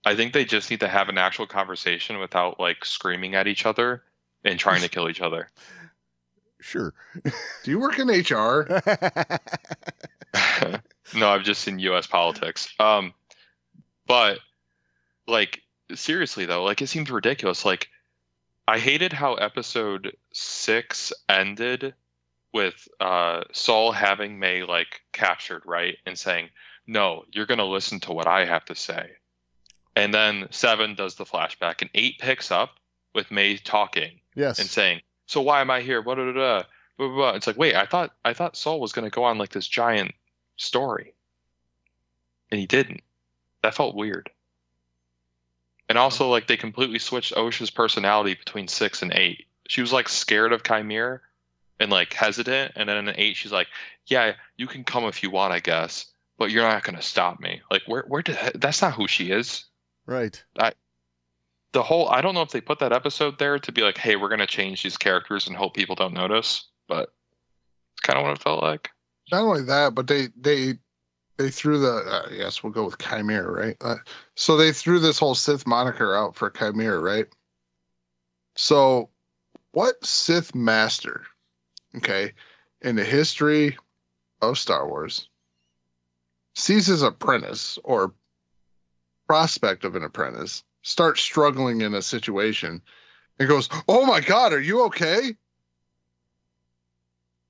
I think they just need to have an actual conversation without like screaming at each other and trying to kill each other. Sure. Do you work in HR? No, I've just seen U.S. politics. But like seriously though, like it seems ridiculous. Like I hated how episode 6 ended with Saul having May like captured, right, and saying, "No, you're going to listen to what I have to say." And then 7 does the flashback, and 8 picks up with May talking Yes. and saying, "So why am I here?" Blah, blah, blah, blah, blah. It's like, wait, I thought Saul was going to go on like this giant story, and he didn't. That felt weird. And also, like, they completely switched Osha's personality between 6 and 8. She was like scared of Chimere and like hesitant, and then in 8 she's like, "Yeah, you can come if you want, I guess, but you're not going to stop me." Like, where did that's not who she is. Right. I don't know if they put that episode there to be like, hey, we're going to change these characters and hope people don't notice, but it's kind of what it felt like. Not only that, but they threw the yes, we'll go with Chimera, right? So they threw this whole Sith moniker out for Chimera, right? So what Sith master, okay, in the history of Star Wars sees his apprentice or prospect of an apprentice start struggling in a situation and goes, "Oh my God, are you okay?"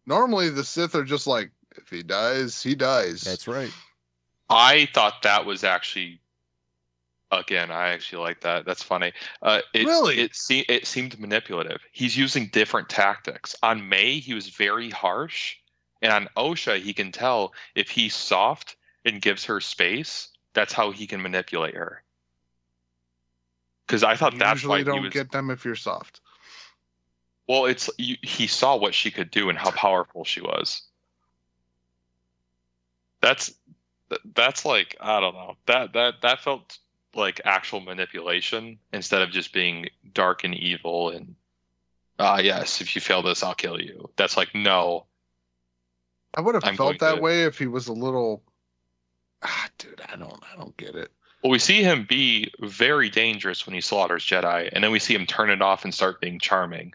Normally the Sith are just like, if he dies, he dies. That's right. I thought that was actually, again, I actually like that. That's funny. Really? It seemed manipulative. He's using different tactics. On May, he was very harsh. And on Osha, he can tell if he's soft and gives her space, that's how he can manipulate her. Because I thought that's why Usually don't he was... get them if you're soft. Well, he saw what she could do and how powerful she was. That's like, I don't know. That felt like actual manipulation instead of just being dark and evil and yes, if you fail this, I'll kill you. That's like, no. I would have I'm felt going that to- way if he was a little dude, I don't get it. Well, we see him be very dangerous when he slaughters Jedi, and then we see him turn it off and start being charming.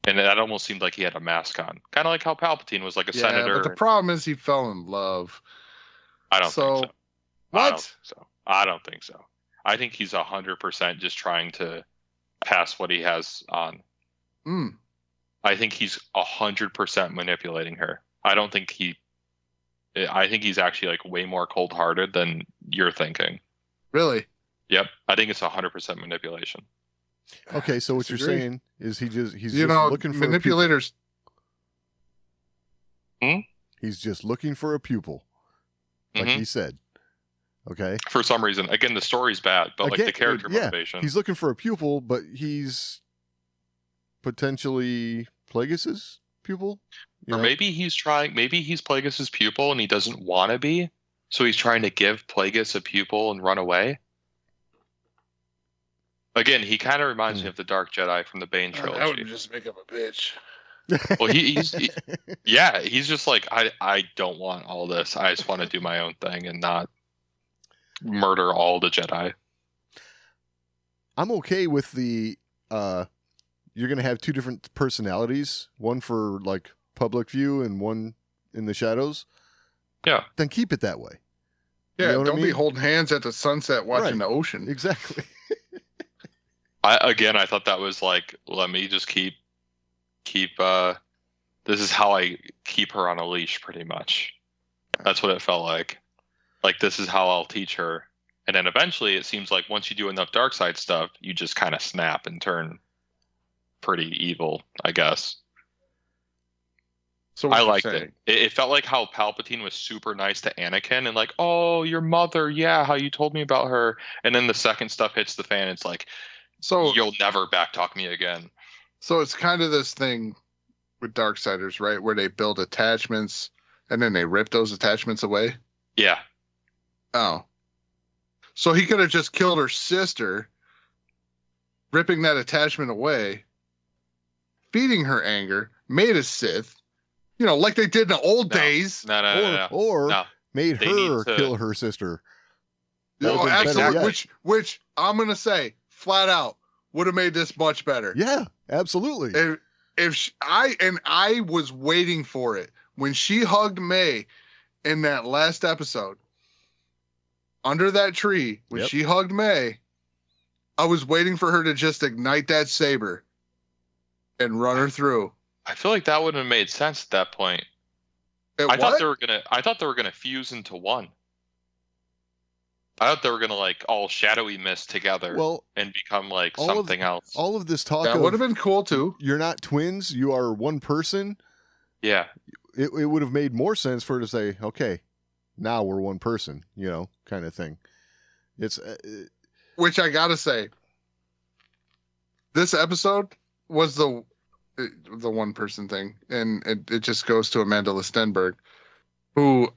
And that almost seemed like he had a mask on. Kind of like how Palpatine was like a senator. But the problem is he fell in love. I don't think so. What? I don't think so. I think he's 100% just trying to pass what he has on. I think he's 100% manipulating her. I think he's actually like way more cold-hearted than you're thinking. Really? Yep. I think it's 100% manipulation. Okay, so what you're Disagree. saying is he's just looking for manipulators. He's just looking for a pupil, like Mhm. he said. Okay. For some reason, again, the story's bad, but like the character motivation. He's looking for a pupil, but he's potentially Plagueis's pupil. Or maybe he's Plagueis's pupil and he doesn't want to be, so he's trying to give Plagueis a pupil and run away. Again, he kind of reminds me of the Dark Jedi from the Bane I would trilogy. just make him a bitch. Well, he's just like, I don't want all this. I just want to do my own thing and not murder all the Jedi. I'm okay with the you're gonna have two different personalities, one for like public view and one in the shadows. Yeah. Then keep it that way. Yeah, You know what I don't be mean? holding hands at the sunset watching Right. the ocean. Exactly. I thought that was like, let me just keep this is how I keep her on a leash, pretty much. That's what it felt like. Like, this is how I'll teach her. And then eventually it seems like once you do enough dark side stuff, you just kind of snap and turn pretty evil, I guess. So what I you're liked saying- it felt like how Palpatine was super nice to Anakin and like, oh, your mother, yeah, how you told me about her. And then the second stuff hits the fan, it's like, So you'll never backtalk me again. So it's kind of this thing with Darksiders, right? Where they build attachments and then they rip those attachments away. Yeah. Oh. So he could have just killed her sister, ripping that attachment away, feeding her anger, made a Sith, like they did in the old days. No. Or No. made They her need to- kill her sister. That would've been better Absolutely. yet. Which I'm gonna say flat out would have made this much better. Yeah, absolutely. I was waiting for it when she hugged May in that last episode under that tree. When Yep. she hugged May, I was waiting for her to just ignite that saber and run her through. I feel like that wouldn't have made sense at that point. I thought they were gonna fuse into one. I thought they were gonna like all shadowy mist together and become like something else. All of this talk That would have been cool too. You're not twins, you are one person. Yeah. It would have made more sense for her to say, okay, now we're one person, kind of thing. It's Which I gotta say, this episode was the one person thing, and it just goes to Amanda Stenberg, who,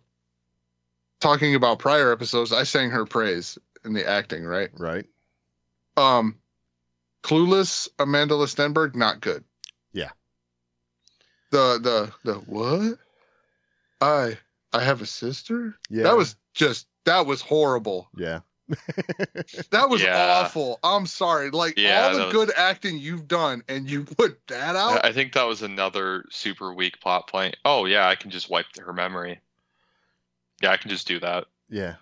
talking about prior episodes, I sang her praise in the acting, right? right. Clueless Amanda Stenberg, not good. Yeah. The what? I have a sister? Yeah. That was horrible. Yeah. That was Yeah. awful. I'm sorry. Like Yeah, all the good acting you've done, and you put that out. I think that was another super weak plot point. Oh yeah, I can just wipe her memory. Yeah, I can just do that. Yeah.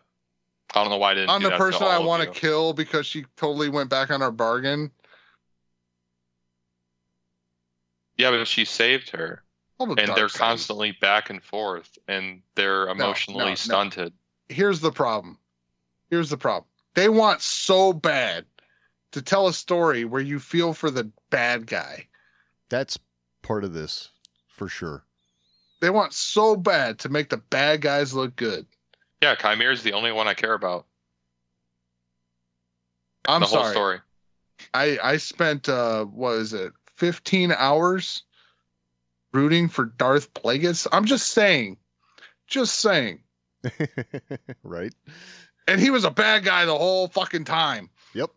I don't know why I didn't. On do the that to person all I of want to you. kill because she totally went back on her bargain. Yeah, but she saved her, All the and dark they're side. constantly back and forth, and they're emotionally no. stunted. Here's the problem. They want so bad to tell a story where you feel for the bad guy. That's part of this for sure. They want so bad to make the bad guys look good. Yeah, Chimera is the only one I care about. I'm the whole sorry. story. I spent 15 hours rooting for Darth Plagueis. I'm just saying. Right. And he was a bad guy the whole fucking time. Yep.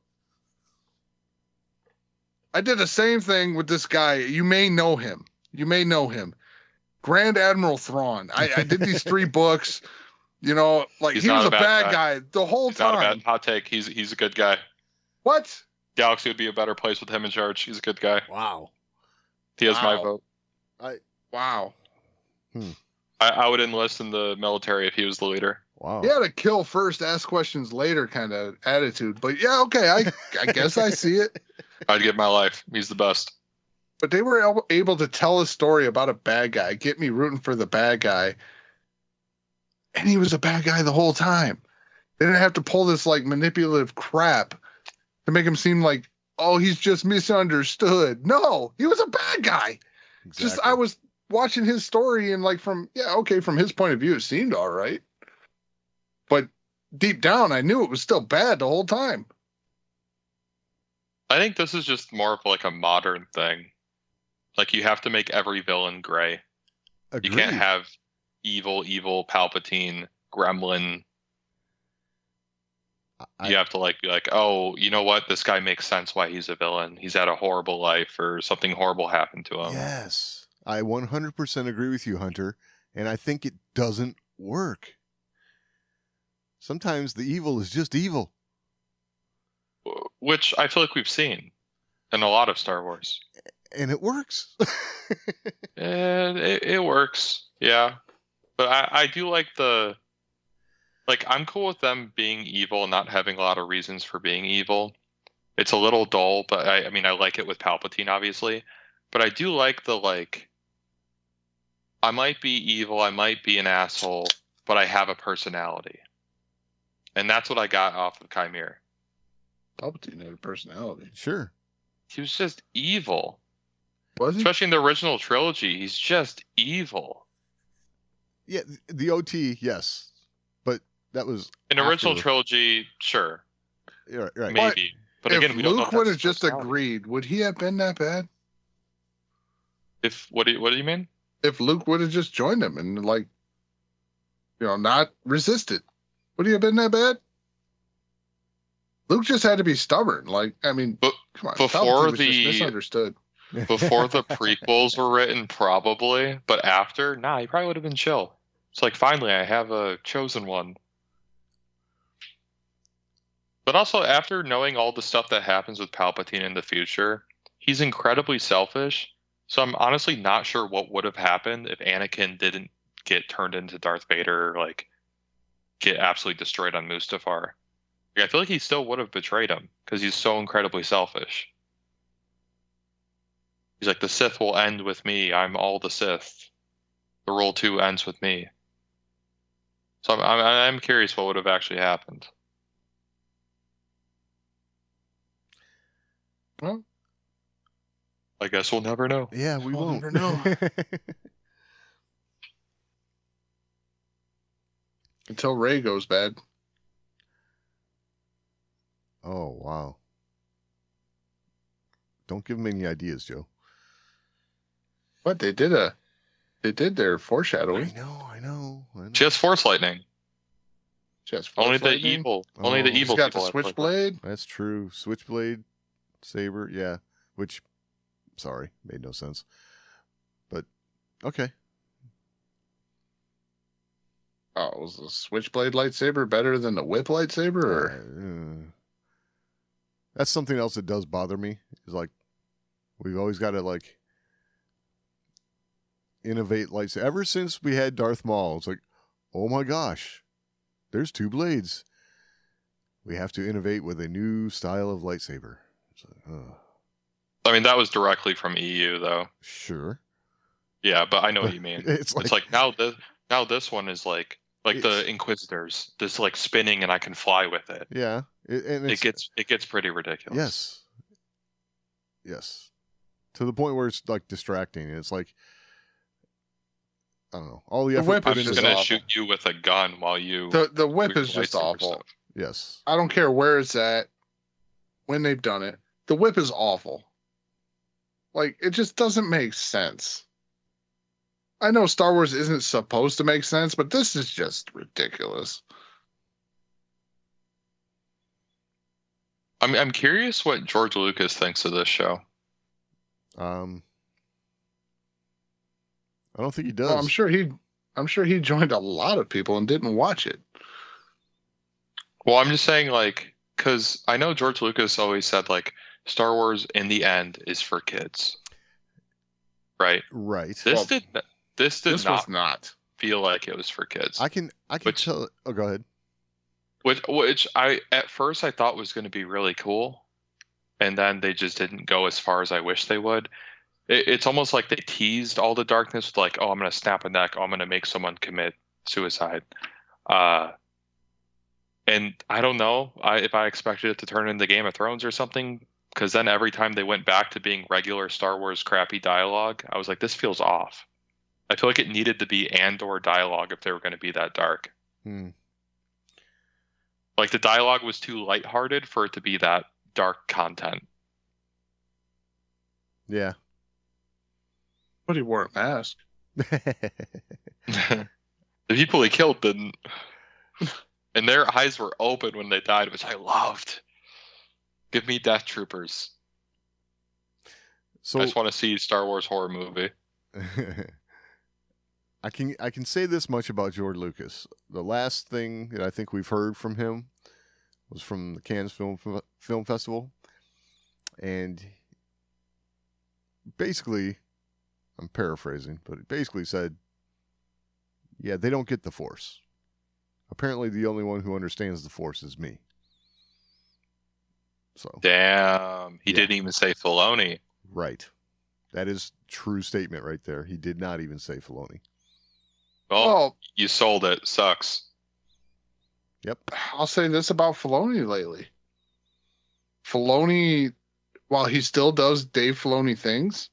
I did the same thing with this guy. You may know him. Grand Admiral Thrawn. I did these 3 books. He was a bad guy the whole He's not a time. bad hot take. He's a good guy. What? Galaxy would be a better place with him in charge. He's a good guy. Wow. He has my Wow. vote. Wow. I would enlist in the military if he was the leader. Wow. He had a kill first, ask questions later kind of attitude. But yeah, okay, I guess I see it. I'd give my life. He's the best. But they were able to tell a story about a bad guy, get me rooting for the bad guy. And he was a bad guy the whole time. They didn't have to pull this like manipulative crap to make him seem like, oh, he's just misunderstood. No, he was a bad guy. Exactly. I was watching his story and like from his point of view, it seemed all right. But deep down, I knew it was still bad the whole time. I think this is just more of like a modern thing. Like you have to make every villain gray. Agreed. You can't have evil Palpatine, Gremlin. You have to be like, oh, you know what? This guy makes sense why he's a villain. He's had a horrible life or something horrible happened to him. Yes. I 100% agree with you, Hunter. And I think it doesn't work. Sometimes the evil is just evil. Which I feel like we've seen in a lot of Star Wars. And it works. And it works. Yeah. But I do like I'm cool with them being evil, not having a lot of reasons for being evil. It's a little dull, but I mean, I like it with Palpatine, obviously. But I do like I might be evil, I might be an asshole, but I have a personality. And that's what I got off of Chimera. Palpatine had a personality. Sure. He was just evil. Was he? Especially in the original trilogy, he's just evil. Yeah, the OT, yes. But that was In the original after- trilogy, sure, Yeah, right. maybe. But if again, we don't know Luke if would that's have just personality. agreed, would he have been that bad? If what do you mean? If Luke would have just joined him and not resisted, would he have been that bad? Luke just had to be stubborn. But come on. before Palpatine was just the- misunderstood. Before the prequels were written, probably, but after, nah, he probably would have been chill. It's like, finally, I have a chosen one. But also, after knowing all the stuff that happens with Palpatine in the future, he's incredibly selfish. So I'm honestly not sure what would have happened if Anakin didn't get turned into Darth Vader, or like get absolutely destroyed on Mustafar. Like, I feel like he still would have betrayed him because he's so incredibly selfish. He's like, the Sith will end with me. I'm all the Sith. The Rule 2 ends with me. So I'm curious what would have actually happened. Well, I guess we'll never know. Yeah, we We'll won't. never know. Until Ray goes bad. Oh, wow. Don't give him any ideas, Joe. What they did their foreshadowing. I know. She has Force Lightning. Just Only the lightning. evil. Oh. Only the She's evil She's got the people have Force switchblade. That's true. Switchblade, saber, yeah. Which, sorry, made no sense. But, okay. Oh, was the switchblade lightsaber better than the whip lightsaber? Or? That's something else that does bother me. Is like, we've always got to like innovate lightsaber. Ever since we had Darth Maul, it's like, oh my gosh, there's two blades. We have to innovate with a new style of lightsaber. It's like, I mean, that was directly from EU, though. sure. Yeah, but I know what you mean. It's like now this one is like the Inquisitors. This like spinning, and I can fly with it. yeah, and It gets pretty ridiculous. Yes, to the point where it's like distracting. It's like, I don't know, all the The effort whip put I'm is into just just gonna awful. shoot you with a gun while you. The whip do is just lightsaber awful. stuff. Yes, I don't care where it's at, when they've done it. The whip is awful. Like, it just doesn't make sense. I know Star Wars isn't supposed to make sense, but this is just ridiculous. I'm curious what George Lucas thinks of this show. I don't think he does. Well, I'm sure he joined a lot of people and didn't watch it. Well, I'm just saying, like, because I know George Lucas always said, like, Star Wars in the end is for kids, right? Right. This This not was not. feel like it was for kids. I can Which- tell. Oh, go ahead. Which I at first I thought was going to be really cool, and then they just didn't go as far as I wish they would. It's almost like they teased all the darkness with like, oh, I'm going to snap a neck, oh, I'm going to make someone commit suicide, and I don't know if I expected it to turn into Game of Thrones or something, because then every time they went back to being regular Star Wars crappy dialogue, I was like, this feels off. I feel like it needed to be Andor dialogue if they were going to be that dark. Like, the dialogue was too lighthearted for it to be that dark content. Yeah. But he wore a mask. The people he killed didn't. And their eyes were open when they died, which I loved. Give me Death Troopers. So I just want to see a Star Wars horror movie. I can say this much about George Lucas. The last thing that I think we've heard from him was from the Cannes Film Festival, and basically, I'm paraphrasing, but it basically said, "Yeah, they don't get the Force. Apparently, the only one who understands the Force is me." So, Damn. He Yeah. didn't even say Filoni. right, that is true statement right there. He did not even say Filoni. Well, Well, you sold it. Sucks. Yep. I'll say this about Filoni lately. Filoni, while he still does Dave Filoni things,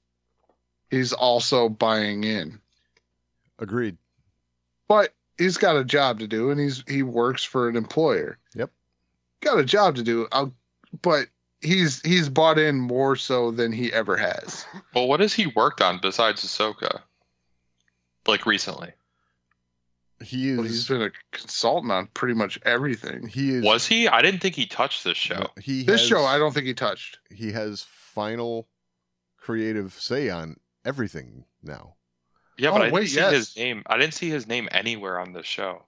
he's also buying in. Agreed. But he's got a job to do, and he works for an employer. Yep. Got a job to do. But he's bought in more so than he ever has. Well, what has he worked on besides Ahsoka? Like, recently? He But he's is. been a consultant on pretty much everything. He is. Was he? I didn't think he touched this show. He This has, show, I don't think he touched. He has final creative say on everything now. Yeah, but Oh, I didn't wait, see yes. his name. I didn't see his name anywhere on the show.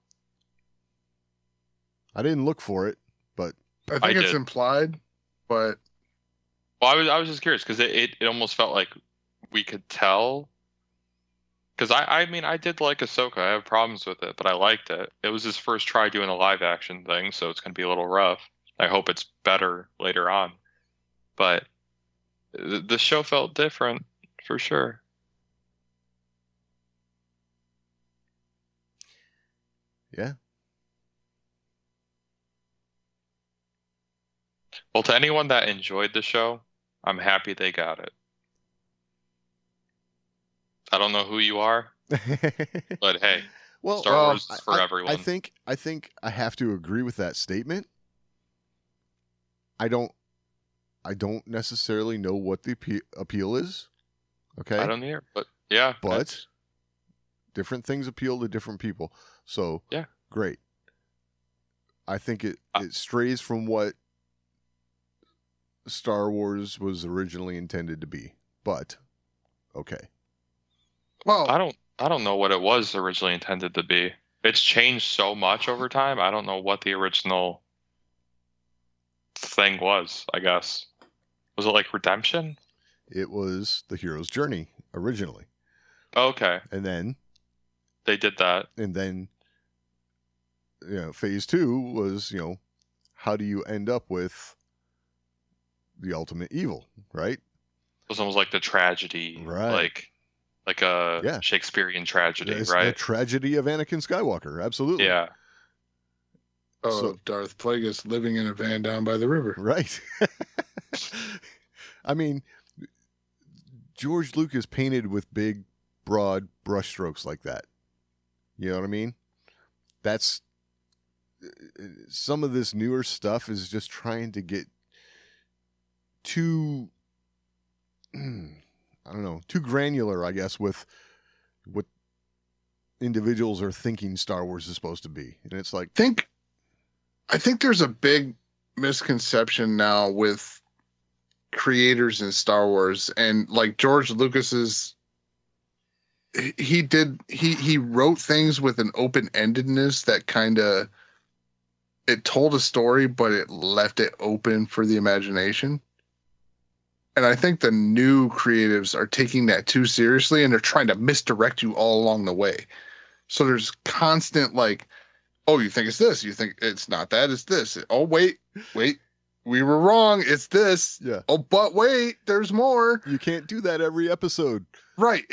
I didn't look for it, but I think I it's did. implied, but Well, I was just curious because it almost felt like we could tell. Because I mean, I did like Ahsoka. I have problems with it, but I liked it. It was his first try doing a live action thing, so it's going to be a little rough. I hope it's better later on. But the show felt different for sure. yeah. Well, to anyone that enjoyed the show, I'm happy they got it. I don't know who you are, but hey, Well, Star Wars is for I everyone. think I have to agree with that statement. I don't necessarily know what the appeal is. Okay, I don't either, but yeah. but that's- different things appeal to different people. So Yeah. great. I think it strays from what Star Wars was originally intended to be, but okay. well, I don't know what it was originally intended to be. It's changed so much over time. I don't know what the original thing was, I guess. Was it like redemption? It was the hero's journey originally, Okay, and then they did that. phase 2 was how do you end up with the ultimate evil, right? It was almost like the tragedy, Right. like a Yeah. Shakespearean tragedy, It's right? the tragedy of Anakin Skywalker, absolutely. Yeah. so- Darth Plagueis living in a van down by the river. Right. I mean, George Lucas painted with big, broad brushstrokes like that. You know what I mean? That's some of this newer stuff is just trying to get too, I don't know, too granular, I guess, with what individuals are thinking Star Wars is supposed to be. And it's like, I think there's a big misconception now with creators in Star Wars, and like George Lucas's, he wrote things with an open-endedness that kind of, it told a story, but it left it open for the imagination. And I think the new creatives are taking that too seriously, and they're trying to misdirect you all along the way. So there's constant like, oh, you think it's this, you think it's not that, it's this. Oh, wait, we were wrong, it's this. yeah, Oh, but wait, there's more. you can't do that every episode. Right.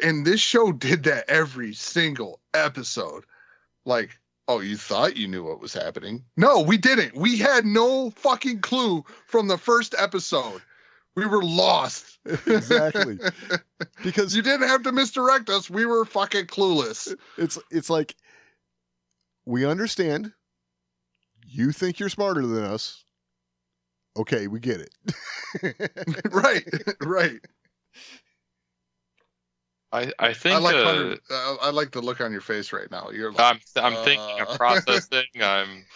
And this show did that every single episode. Like, oh, you thought you knew what was happening? No, we didn't. We had no fucking clue from the first episode. We were lost. Exactly. Because You didn't have to misdirect us. We were fucking clueless. it's like, we understand. You think you're smarter than us. Okay, we get it. Right. I think I like the look on your face right now. You're like, I'm thinking, I'm processing, I'm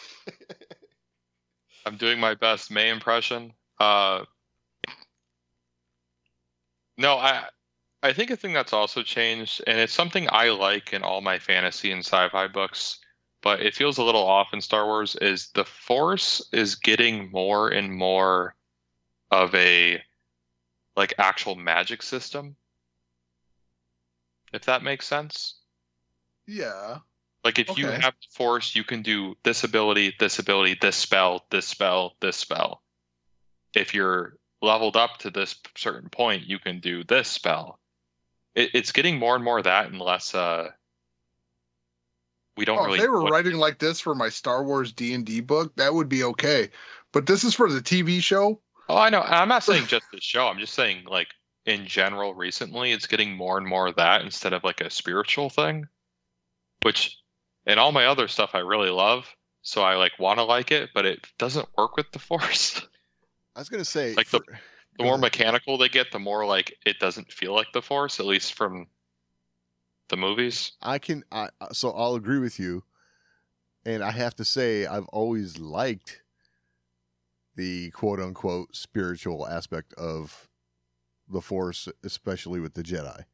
doing my best May impression. No, I think a thing that's also changed, and it's something I like in all my fantasy and sci-fi books, but it feels a little off in Star Wars, is the Force is getting more and more of a like actual magic system. If that makes sense. yeah. Like if you Okay. have the Force, you can do this ability, this ability, this spell, this spell, this spell. If you're leveled up to this certain point, you can do this spell. It's getting more and more of that, and less. We don't really. If they were what- writing like this for my Star Wars D&D book, that would be okay. But this is for the TV show. Oh, I know. And I'm not saying just the show. I'm just saying, like in general, recently, it's getting more and more of that instead of like a spiritual thing. Which, in all my other stuff, I really love. So I like want to like it, but it doesn't work with the Force. I was gonna say, Like the more mechanical they get, the more like it doesn't feel like the Force, at least from the movies. so I'll agree with you, and I have to say I've always liked the quote unquote spiritual aspect of the Force, especially with the Jedi.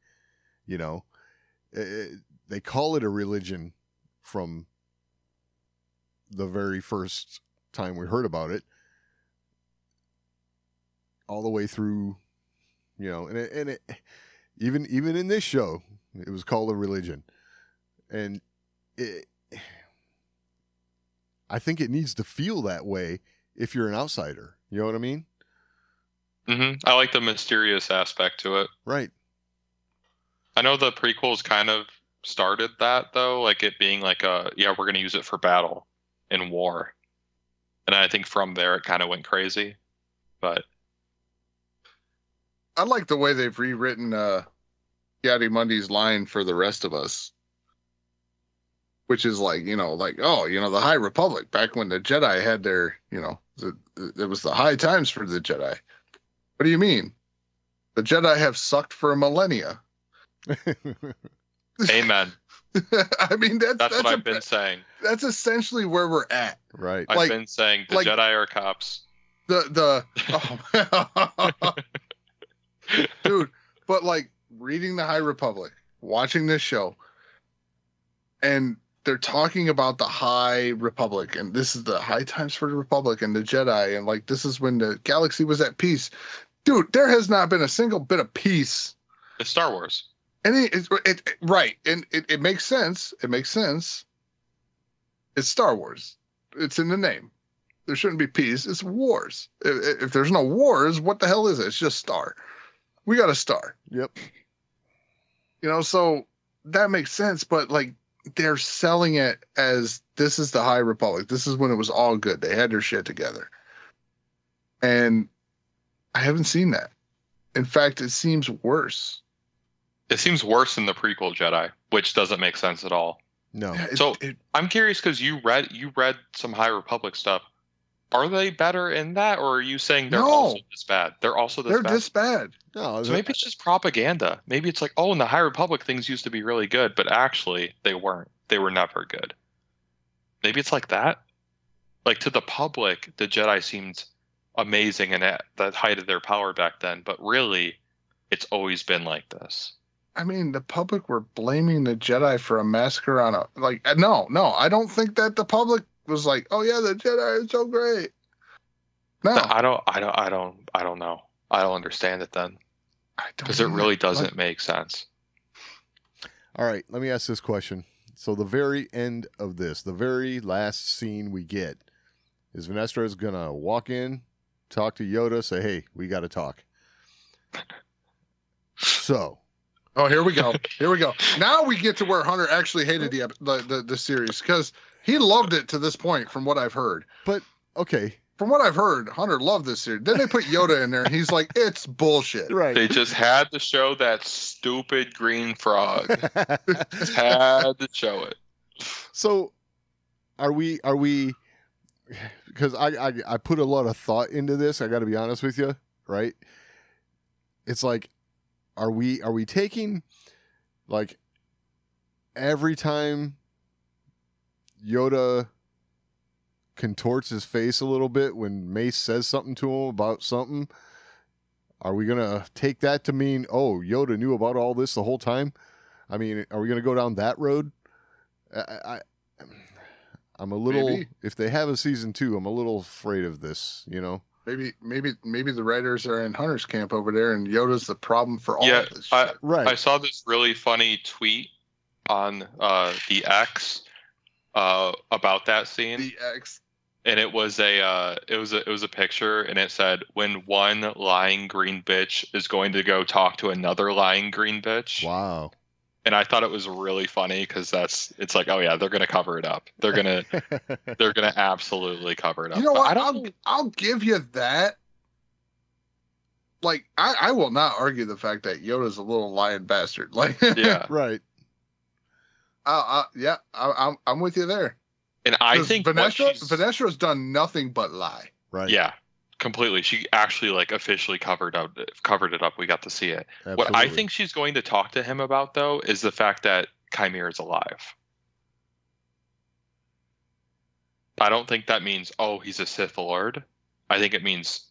You know, they call it a religion from the very first time we heard about it, all the way through, you know, and it even in this show, it was called a religion, and I think it needs to feel that way if you're an outsider. You know what I mean? I like the mysterious aspect to it. Right. I know the prequels kind of started that, though, like it being like we're going to use it for battle and war. And I think from there it kind of went crazy. But I like the way they've rewritten Yadi Mundy's line for the rest of us, which is like, the High Republic, back when the Jedi had their, it was the high times for the Jedi. What do you mean? The Jedi have sucked for a millennia. Amen. I mean, that's what I've been saying. That's essentially where we're at. Right. I've been saying the Jedi are cops. Dude, but like reading the High Republic, watching this show, and they're talking about the High Republic, and this is the high times for the Republic and the Jedi, and like this is when the galaxy was at peace. Dude, there has not been a single bit of peace. It's Star Wars. And right, and it makes sense. It makes sense. It's Star Wars. It's in the name. There shouldn't be peace. It's wars. If there's no wars, what the hell is it? It's just Star. We got a star. Yep. So that makes sense. But like they're selling it as this is the High Republic. This is when it was all good. They had their shit together. And I haven't seen that. In fact, it seems worse. It seems worse than the prequel Jedi, which doesn't make sense at all. No. I'm curious because you read some High Republic stuff. Are they better in that, or are you saying they're also this bad? They're also this bad? They're this bad. No. So maybe it's just propaganda. Maybe it's like, oh, in the High Republic, things used to be really good, but actually they weren't. They were never good. Maybe it's like that. Like to the public, the Jedi seemed amazing and at the height of their power back then, but really, it's always been like this. I mean, the public were blaming the Jedi for a massacre on no, I don't think that the public was like, oh yeah, the Jedi are so great. No, I don't know. I don't understand it then. Because it really doesn't make sense. All right, let me ask this question. So the very end of this, the very last scene we get, is Vanessa gonna walk in, talk to Yoda, say, hey, we got to talk. So. Oh, here we go. Now we get to where Hunter actually hated the series because he loved it to this point, from what I've heard. But okay, from what I've heard, Hunter loved this series. Then they put Yoda in there, and he's like, "It's bullshit." Right? They just had to show that stupid green frog. Just had to show it. So, are we? Because I put a lot of thought into this. I got to be honest with you, right? It's like. Are we taking, like, every time Yoda contorts his face a little bit when Mace says something to him about something, are we going to take that to mean, oh, Yoda knew about all this the whole time? I mean, are we going to go down that road? I'm a little, Maybe. If they have a season 2, I'm a little afraid of this, Maybe the writers are in Hunter's camp over there, and Yoda's the problem for all of this shit. Right. I saw this really funny tweet on the X about that scene. The X. And it was a picture, and it said, when one lying green bitch is going to go talk to another lying green bitch. Wow. And I thought it was really funny because it's like, oh yeah, they're gonna cover it up. They're gonna absolutely cover it up. You know what? I'll give you that. Like, I will not argue the fact that Yoda's a little lying bastard. Like, Yeah. Right. Yeah, I'm with you there. And I think Vanessa's done nothing but lie. Right. Yeah, completely. She actually like officially covered it up. We got to see it. Absolutely. What I think she's going to talk to him about, though, is the fact that Chimera is alive. I don't think that means, oh, he's a Sith Lord. I think it means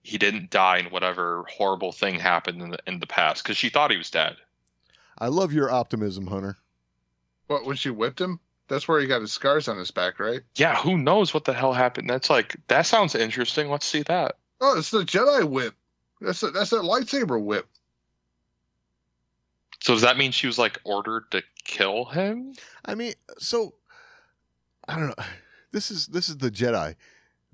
he didn't die in whatever horrible thing happened in the past, because she thought he was dead. I love your optimism, Hunter. What, when she whipped him? That's where he got his scars on his back, right? Yeah, who knows what the hell happened? That sounds interesting. Let's see that. Oh, it's the Jedi whip. That's that lightsaber whip. So does that mean she was like ordered to kill him? I mean, so I don't know. This is the Jedi,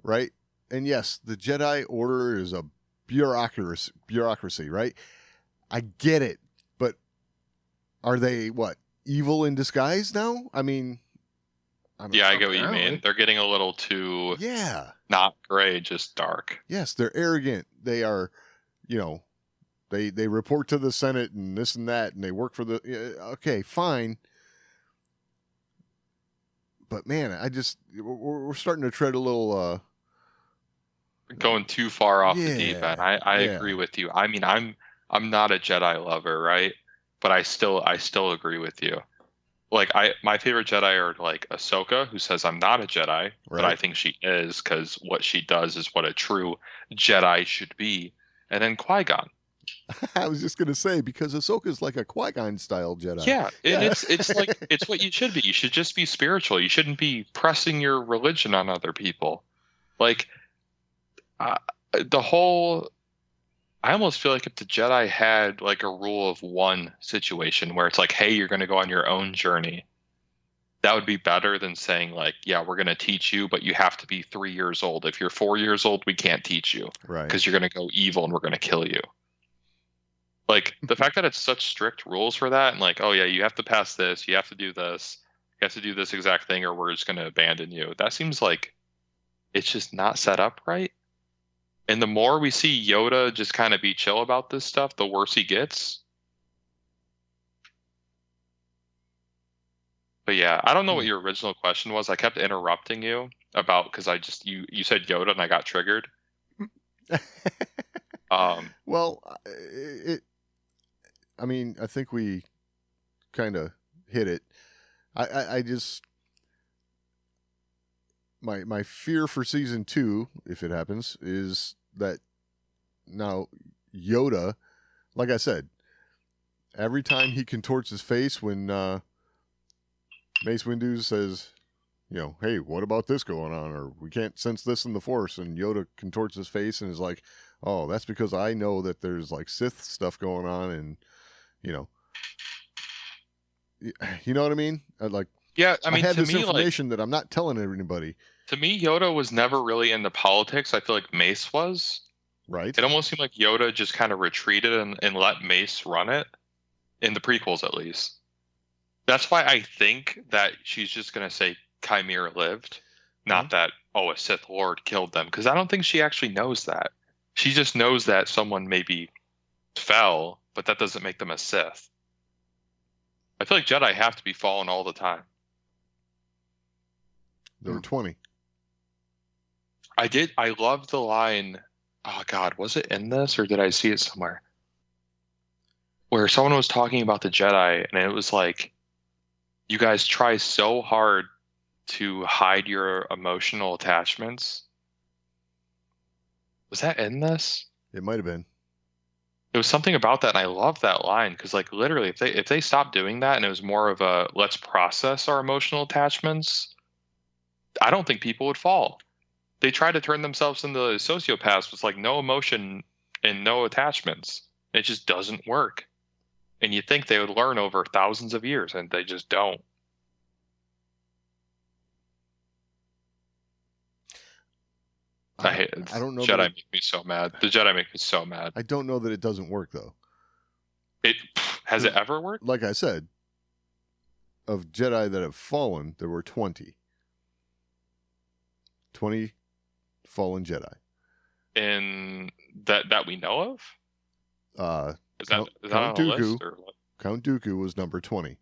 right? And yes, the Jedi Order is a bureaucracy, right? I get it, but are they what, evil in disguise now? I mean, Yeah, I get what you apparently. mean. They're getting a little too not gray, just dark. Yes, they're arrogant. They are, they report to the Senate and this and that, and they work for the. Okay, fine. But man, we're starting to tread a little. Going too far off the deep Yeah, end. I yeah. agree with you. I mean, I'm not a Jedi lover, right? But I still agree with you. Like my favorite Jedi are like Ahsoka, who says I'm not a Jedi, but Right. I think she is, because what she does is what a true Jedi should be. And then Qui-Gon. I was just gonna say, because Ahsoka's like a Qui-Gon style Jedi. Yeah, and Yeah. it's like it's what you should be. You should just be spiritual. You shouldn't be pressing your religion on other people. Like the whole. I almost feel like if the Jedi had like a rule of one situation where it's like, hey, you're going to go on your own journey, that would be better than saying like, yeah, we're going to teach you, but you have to be 3 years old. If you're 4 years old, we can't teach you Right. because you're going to go evil and we're going to kill you. Like the fact that it's such strict rules for that, and like, oh yeah, you have to pass this, you have to do this, you have to do this exact thing, or we're just going to abandon you. That seems like it's just not set up right. And the more we see Yoda just kind of be chill about this stuff, the worse he gets. But yeah, I don't know what your original question was. I kept interrupting you about, because you said Yoda and I got triggered. Well, I mean, I think we kind of hit it. I just my fear for season 2, if it happens, is that now Yoda, like I said, every time he contorts his face when Mace Windu says, hey, what about this going on? Or we can't sense this in the Force. And Yoda contorts his face and is like, oh, that's because I know that there's like Sith stuff going on. And, you know what I mean? Yeah, I mean, had to this me, information that I'm not telling anybody. To me, Yoda was never really into politics. I feel like Mace was. Right. It almost seemed like Yoda just kind of retreated and let Mace run it, in the prequels at least. That's why I think that she's just going to say Chimera lived, not that, oh, a Sith Lord killed them. Because I don't think she actually knows that. She just knows that someone maybe fell, but that doesn't make them a Sith. I feel like Jedi have to be fallen all the time. There were 20. I loved the line, oh God, was it in this or did I see it somewhere? Where someone was talking about the Jedi and it was like, you guys try so hard to hide your emotional attachments. Was that in this? It might have been. It was something about that, and I love that line because, like, literally, if they stopped doing that and it was more of a let's process our emotional attachments, I don't think people would fall. They try to turn themselves into sociopaths with like no emotion and no attachments. It just doesn't work. And you think they would learn over thousands of years, and they just don't. I don't know. Jedi make me so mad. The Jedi make me so mad. I don't know that it doesn't work though. Has it ever worked? Like I said, of Jedi that have fallen, there were 20. 20 fallen Jedi. In that we know of? Is that on the list or what? Count Dooku was number 20.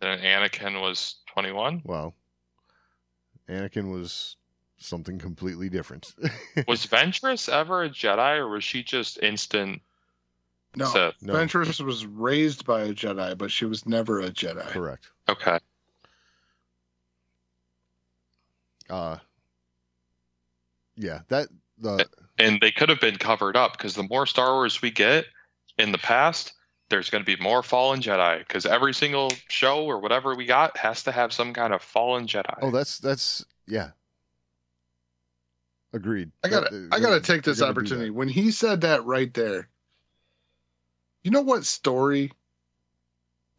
Then Anakin was 21? Wow. Anakin was something completely different. Was Ventress ever a Jedi, or was she just instant No, Sith? No. Ventress was raised by a Jedi, but she was never a Jedi. Correct. Okay. Yeah, that And they could have been covered up because the more Star Wars we get in the past, there's going to be more Fallen Jedi because every single show or whatever we got has to have some kind of Fallen Jedi. Oh, that's yeah. Agreed. I gotta take this opportunity. When he said that right there, you know what story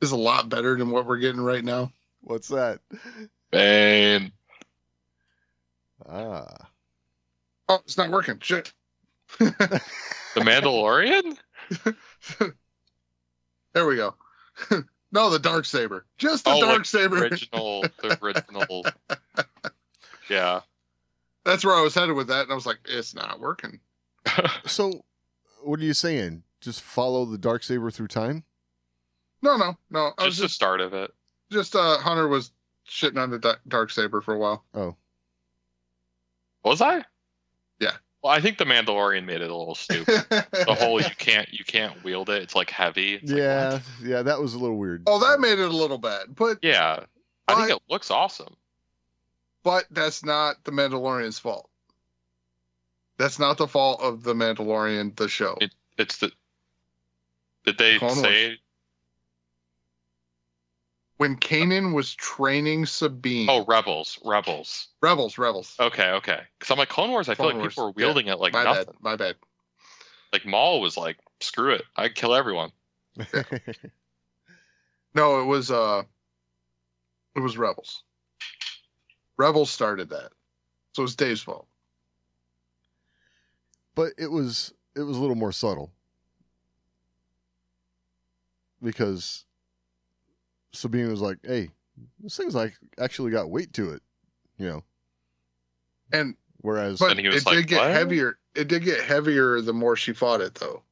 is a lot better than what we're getting right now? What's that? Bane. Ah. Oh, it's not working. Shit. The Mandalorian? There we go. No, the Darksaber. Just the Darksaber. The original. Yeah. That's where I was headed with that, and I was like, it's not working. So, what are you saying? Just follow the Darksaber through time? No. I was Just the start of it. Just Hunter was shitting on the Darksaber for a while. Oh. Was I? Yeah. Well, I think the Mandalorian made it a little stupid. The whole you can't wield it. It's like heavy. It's yeah, like, yeah, that was a little weird. Oh, that made it a little bad. But yeah, I think it looks awesome. But that's not the Mandalorian's fault. That's not the fault of the Mandalorian, the show. It's the. Did they say when Kanan was training Sabine? Oh, Rebels. Rebels. Okay. Because I'm like Clone Wars. I feel like people were wielding it like nothing. My bad. Like Maul was like, screw it, I'd kill everyone. No, it was Rebels. Rebels started that, so it's Dave's fault. But it was a little more subtle because Sabine was like, "Hey, this thing's like actually got weight to it," you know. And whereas, but he was it like, did get what? heavier. It did get heavier the more she fought it, though.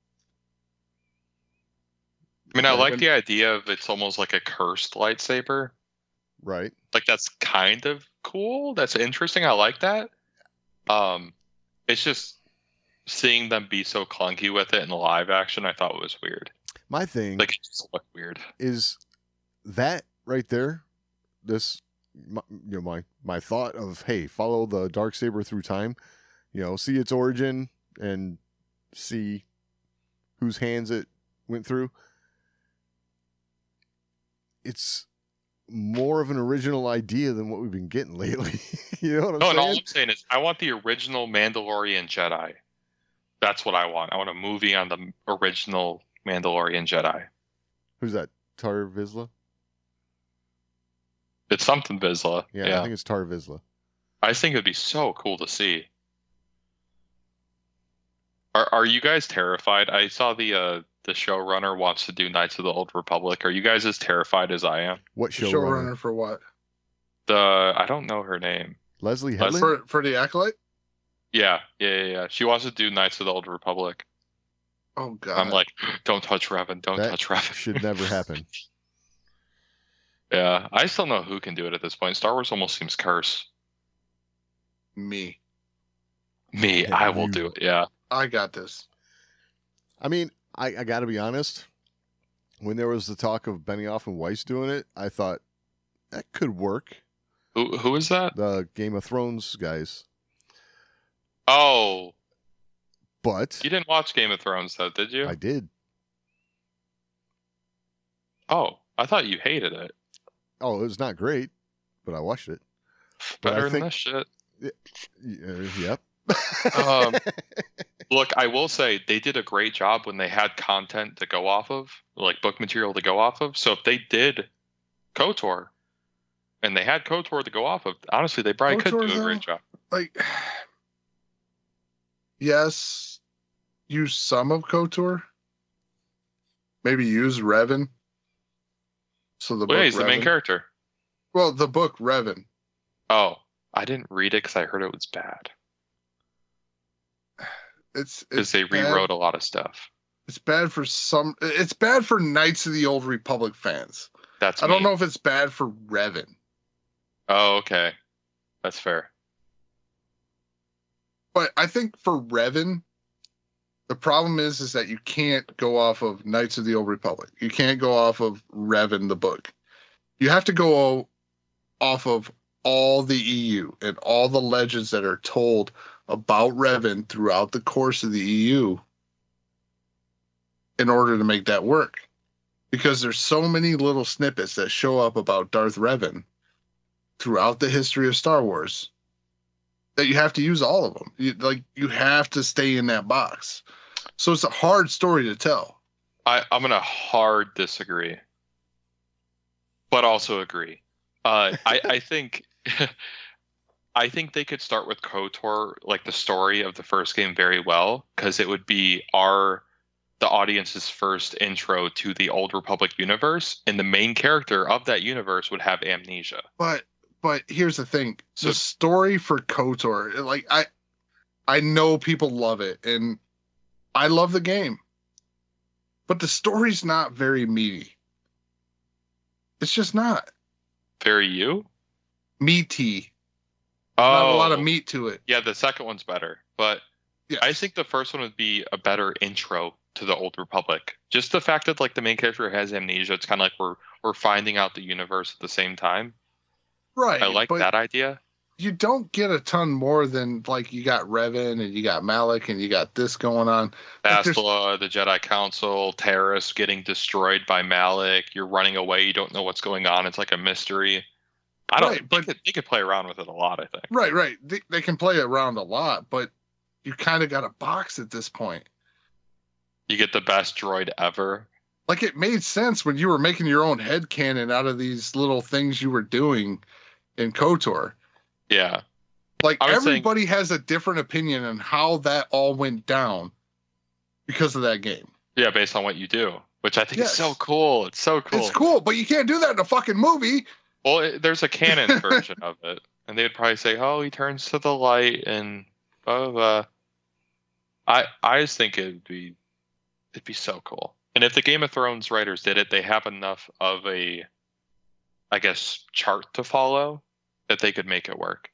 I mean, I like the idea of it's almost like a cursed lightsaber. right? Like that's kind of cool. That's interesting. I like that. It's just seeing them be so clunky with it in the live action. I thought it was weird. My thing, Like it just looked weird. is that right there. This, my thought of, hey, follow the Darksaber through time. You know, see its origin and see whose hands it went through. It's more of an original idea than what we've been getting lately. You know what I'm saying? No, all I'm saying is I want the original Mandalorian Jedi. That's what I want. I want a movie on the original Mandalorian Jedi. Who's that? Tar Vizsla? It's something Vizsla. Yeah, I think it's Tar Vizsla. I think it'd be so cool to see. Are you guys terrified? I saw the showrunner wants to do Knights of the Old Republic. Are you guys as terrified as I am? What Showrunner for what? I don't know her name. Leslie Headland? For the Acolyte? Yeah. She wants to do Knights of the Old Republic. Oh God! I'm like, don't touch Revan. Don't touch Revan. Should never happen. Yeah, I still know who can do it at this point. Star Wars almost seems cursed. Me, Yeah, I will do it. Yeah. I got this. I mean, I got to be honest. When there was the talk of Benioff and Weiss doing it, I thought that could work. Who is that? The Game of Thrones guys. Oh, But you didn't watch Game of Thrones, though, did you? I did. Oh, I thought you hated it. Oh, it was not great, but I watched it. But Better I than think- this shit. Yep. Look, I will say they did a great job when they had content to go off of, like book material to go off of. So if they did KOTOR and they had KOTOR to go off of, honestly, they probably could KOTOR, do a great job. Like, yes, use some of KOTOR. Maybe use Revan. So the book He's the main Revan- character. Well, the book Revan. Oh, I didn't read it because I heard it was bad. It's Because they bad. rewrote a lot of stuff. It's bad for some. It's bad for Knights of the Old Republic fans. That's I don't me. know if it's bad for Revan. Oh, okay. That's fair. But I think for Revan, the problem is that you can't go off of Knights of the Old Republic. You can't go off of Revan, the book. You have to go off of all the EU and all the legends that are told about Revan throughout the course of the EU in order to make that work. Because there's so many little snippets that show up about Darth Revan throughout the history of Star Wars that you have to use all of them. You have to stay in that box. So it's a hard story to tell. I'm going to hard disagree, but also agree. I think I think they could start with KOTOR, like the story of the first game, very well, because it would be the audience's first intro to the Old Republic universe, and the main character of that universe would have amnesia. But here's the thing: the story for KOTOR, like I know people love it, and I love the game, but the story's not very meaty. It's just not very meaty. Oh, not a lot of meat to it. Yeah, the second one's better, but yes. I think the first one would be a better intro to the Old Republic. Just the fact that like the main character has amnesia, it's kind of like we're finding out the universe at the same time. Right. I like that idea. You don't get a ton more than like you got Revan and you got Malak and you got this going on. Bastila, the Jedi Council, Terrace getting destroyed by Malak. You're running away. You don't know what's going on. It's like a mystery. They could play around with it a lot, I think. Right. They can play around a lot, but you kind of got a box at this point. You get the best droid ever. Like, it made sense when you were making your own headcanon out of these little things you were doing in KOTOR. Yeah. Like, everybody has a different opinion on how that all went down because of that game. Yeah, based on what you do, which I think is so cool. It's so cool. It's cool, but you can't do that in a fucking movie. Well, there's a canon version of it, and they'd probably say, "Oh, he turns to the light," and blah, blah, blah. I just think it'd be so cool. And if the Game of Thrones writers did it, they have enough of a, I guess, chart to follow that they could make it work.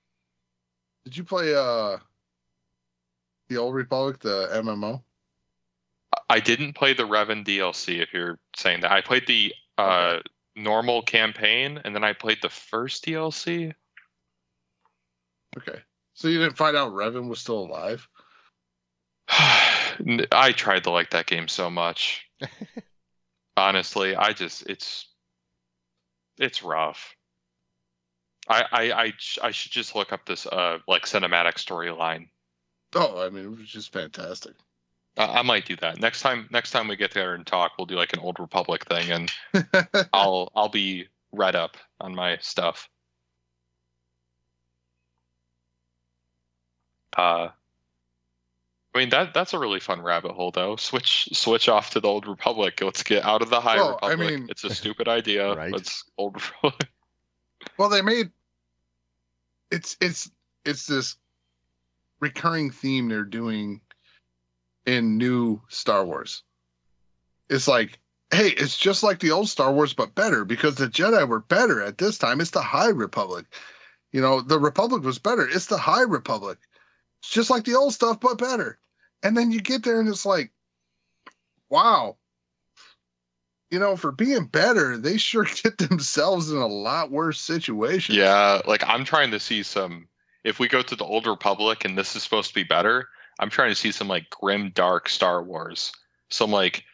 Did you play the Old Republic, the MMO? I didn't play the Revan DLC, if you're saying that. I played the normal campaign, and then I played the first DLC. Okay. So you didn't find out Revan was still alive? I tried to like that game so much. Honestly, it's rough. I should just look up this like cinematic storyline. Oh, I mean, it was just fantastic. I might do that next time we get there and talk. We'll do like an Old Republic thing, and I'll be read up on my stuff. I mean, that's a really fun rabbit hole, though. Switch off to the Old Republic. Let's get out of the High Republic. I mean, it's a stupid idea. Right? Let's Old Republic. Well, they made it's this recurring theme they're doing in new Star Wars. It's like, hey, it's just like the old Star Wars, but better, because the Jedi were better at this time. It's the High Republic. You know, the Republic was better. It's the High Republic. It's just like the old stuff, but better. And then you get there and it's like, wow. You know, for being better, they sure get themselves in a lot worse situation. Yeah, like I'm trying to see if we go to the Old Republic and this is supposed to be better, I'm trying to see some like grim, dark Star Wars. Some like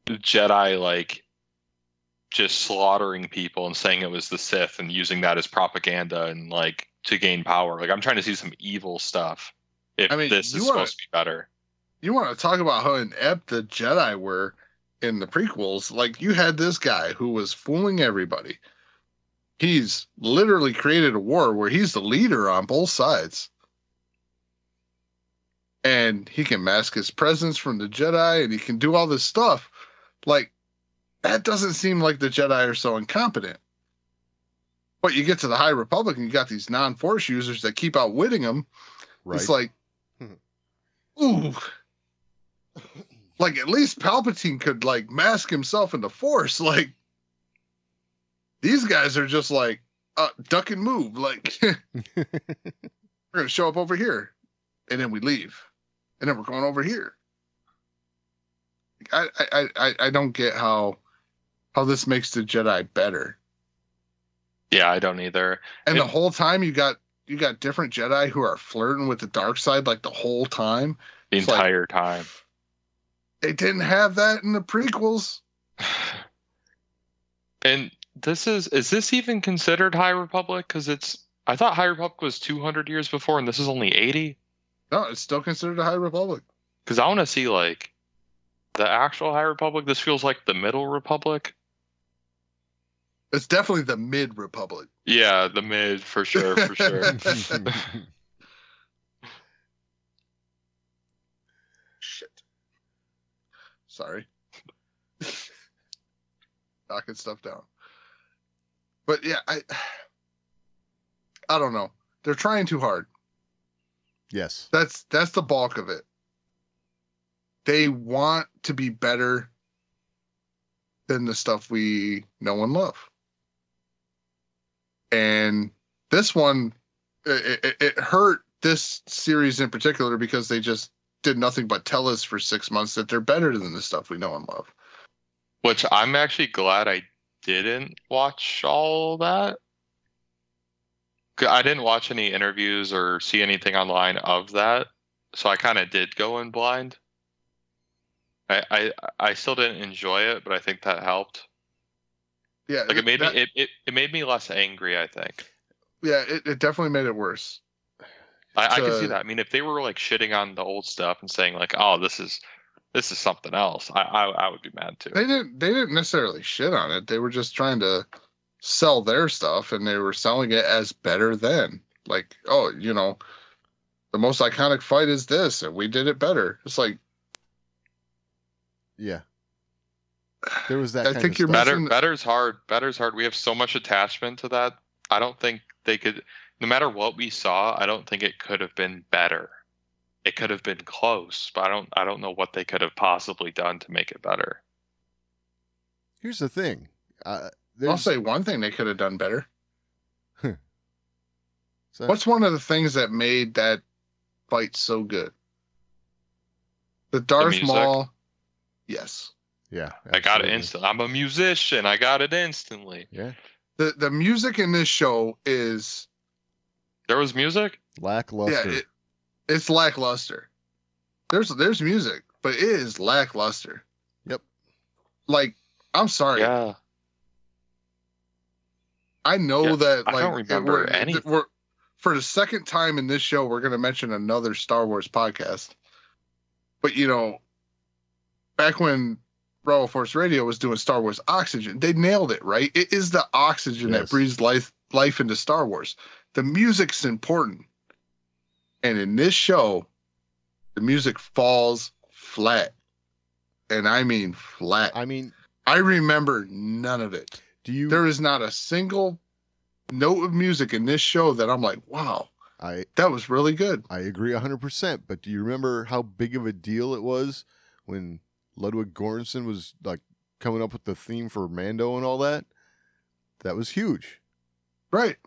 Jedi like just slaughtering people and saying it was the Sith and using that as propaganda and like to gain power. Like I'm trying to see some evil stuff. If this is supposed to be better. You want to talk about how inept the Jedi were in the prequels? Like, you had this guy who was fooling everybody. He's literally created a war where he's the leader on both sides. And he can mask his presence from the Jedi, and he can do all this stuff. Like, that doesn't seem like the Jedi are so incompetent. But you get to the High Republic, and you got these non-Force users that keep outwitting them. Right. It's like, ooh. Like, at least Palpatine could, like, mask himself in the Force. Like, these guys are just like, duck and move. Like, we're going to show up over here. And then we leave. And then we're going over here. I don't get how this makes the Jedi better. Yeah, I don't either. And the whole time you got you got different Jedi who are flirting with the dark side like the whole time. The It's like, entire time. they didn't have that in the prequels. And is this even considered High Republic? Because I thought High Republic was 200 years before, and this is only 80. No, it's still considered a High Republic. Because I want to see like the actual High Republic. This feels like the Middle Republic. It's definitely the mid Republic. Yeah, the mid for sure, for sure. Shit. Sorry. Knocking stuff down. But yeah, I don't know. They're trying too hard. Yes. That's the bulk of it. They want to be better than the stuff we know and love. And this one, it hurt this series in particular because they just did nothing but tell us for 6 months that they're better than the stuff we know and love. Which I'm actually glad I didn't watch all that. I didn't watch any interviews or see anything online of that, so I kind of did go in blind. I still didn't enjoy it, but I think that helped. Yeah, Like it made me less angry, I think. Yeah, it definitely made it worse. I can see that. I mean, if they were like shitting on the old stuff and saying like, "Oh, this is something else," I would be mad too. They didn't necessarily shit on it. They were just trying to sell their stuff, and they were selling it as better than. Like, oh, the most iconic fight is this, and we did it better. It's like, yeah, there was that. I kind think of you're stuff. missing. Better's hard. Better's hard. We have so much attachment to that. I don't think they could. No matter what we saw, I don't think it could have been better. It could have been close, but I don't know what they could have possibly done to make it better. Here's the thing. I'll say one thing they could have done better. So, What's one of the things that made that fight so good? The Darth music? Maul. Yes. yeah, I got it absolutely. instantly. I'm a musician. I got it instantly. Yeah, The music in this show is There was music? lackluster. yeah, it's lackluster. There's music, but it is lackluster. Yep. Like, I'm sorry. Yeah. I know Yeah, that I like don't remember anything. we're for the second time in this show we're going to mention another Star Wars podcast. But back when Rebel Force Radio was doing Star Wars Oxygen, they nailed it, right? It is the oxygen that Yes. breathes life into Star Wars. The music's important. And in this show, the music falls flat. And I mean flat. I mean, I remember none of it. There is not a single note of music in this show that I'm like, wow, that was really good. I agree 100%. But do you remember how big of a deal it was when Ludwig Göransson was like coming up with the theme for Mando and all that? That was huge. Right.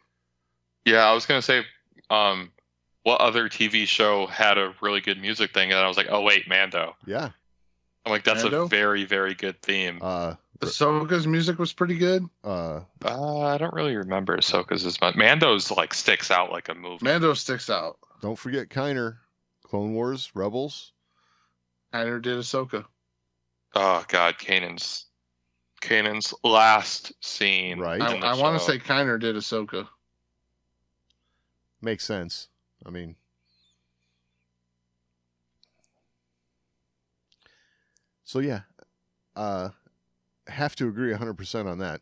Yeah, I was gonna say, what other TV show had a really good music thing? And I was like, oh wait, Mando. Yeah. I'm like, that's Mando? a very, very good theme. Ahsoka's music was pretty good. I don't really remember Ahsoka's as much. Mando's like sticks out like a movie. Mando sticks out. Don't forget Kiner, Clone Wars, Rebels. Kiner did Ahsoka. Oh God, Kanan's last scene. Right. in the I want to show. say Kiner did Ahsoka. Makes sense. I mean, so yeah, have to agree 100% on that.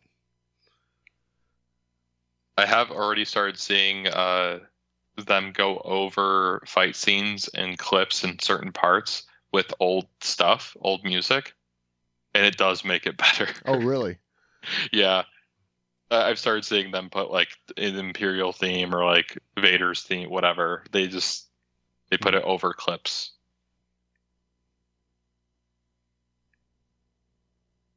I have already started seeing them go over fight scenes and clips in certain parts with old stuff, old music, and it does make it better. Oh, really? Yeah. I've started seeing them put like an Imperial theme or like Vader's theme, whatever. They put it over clips.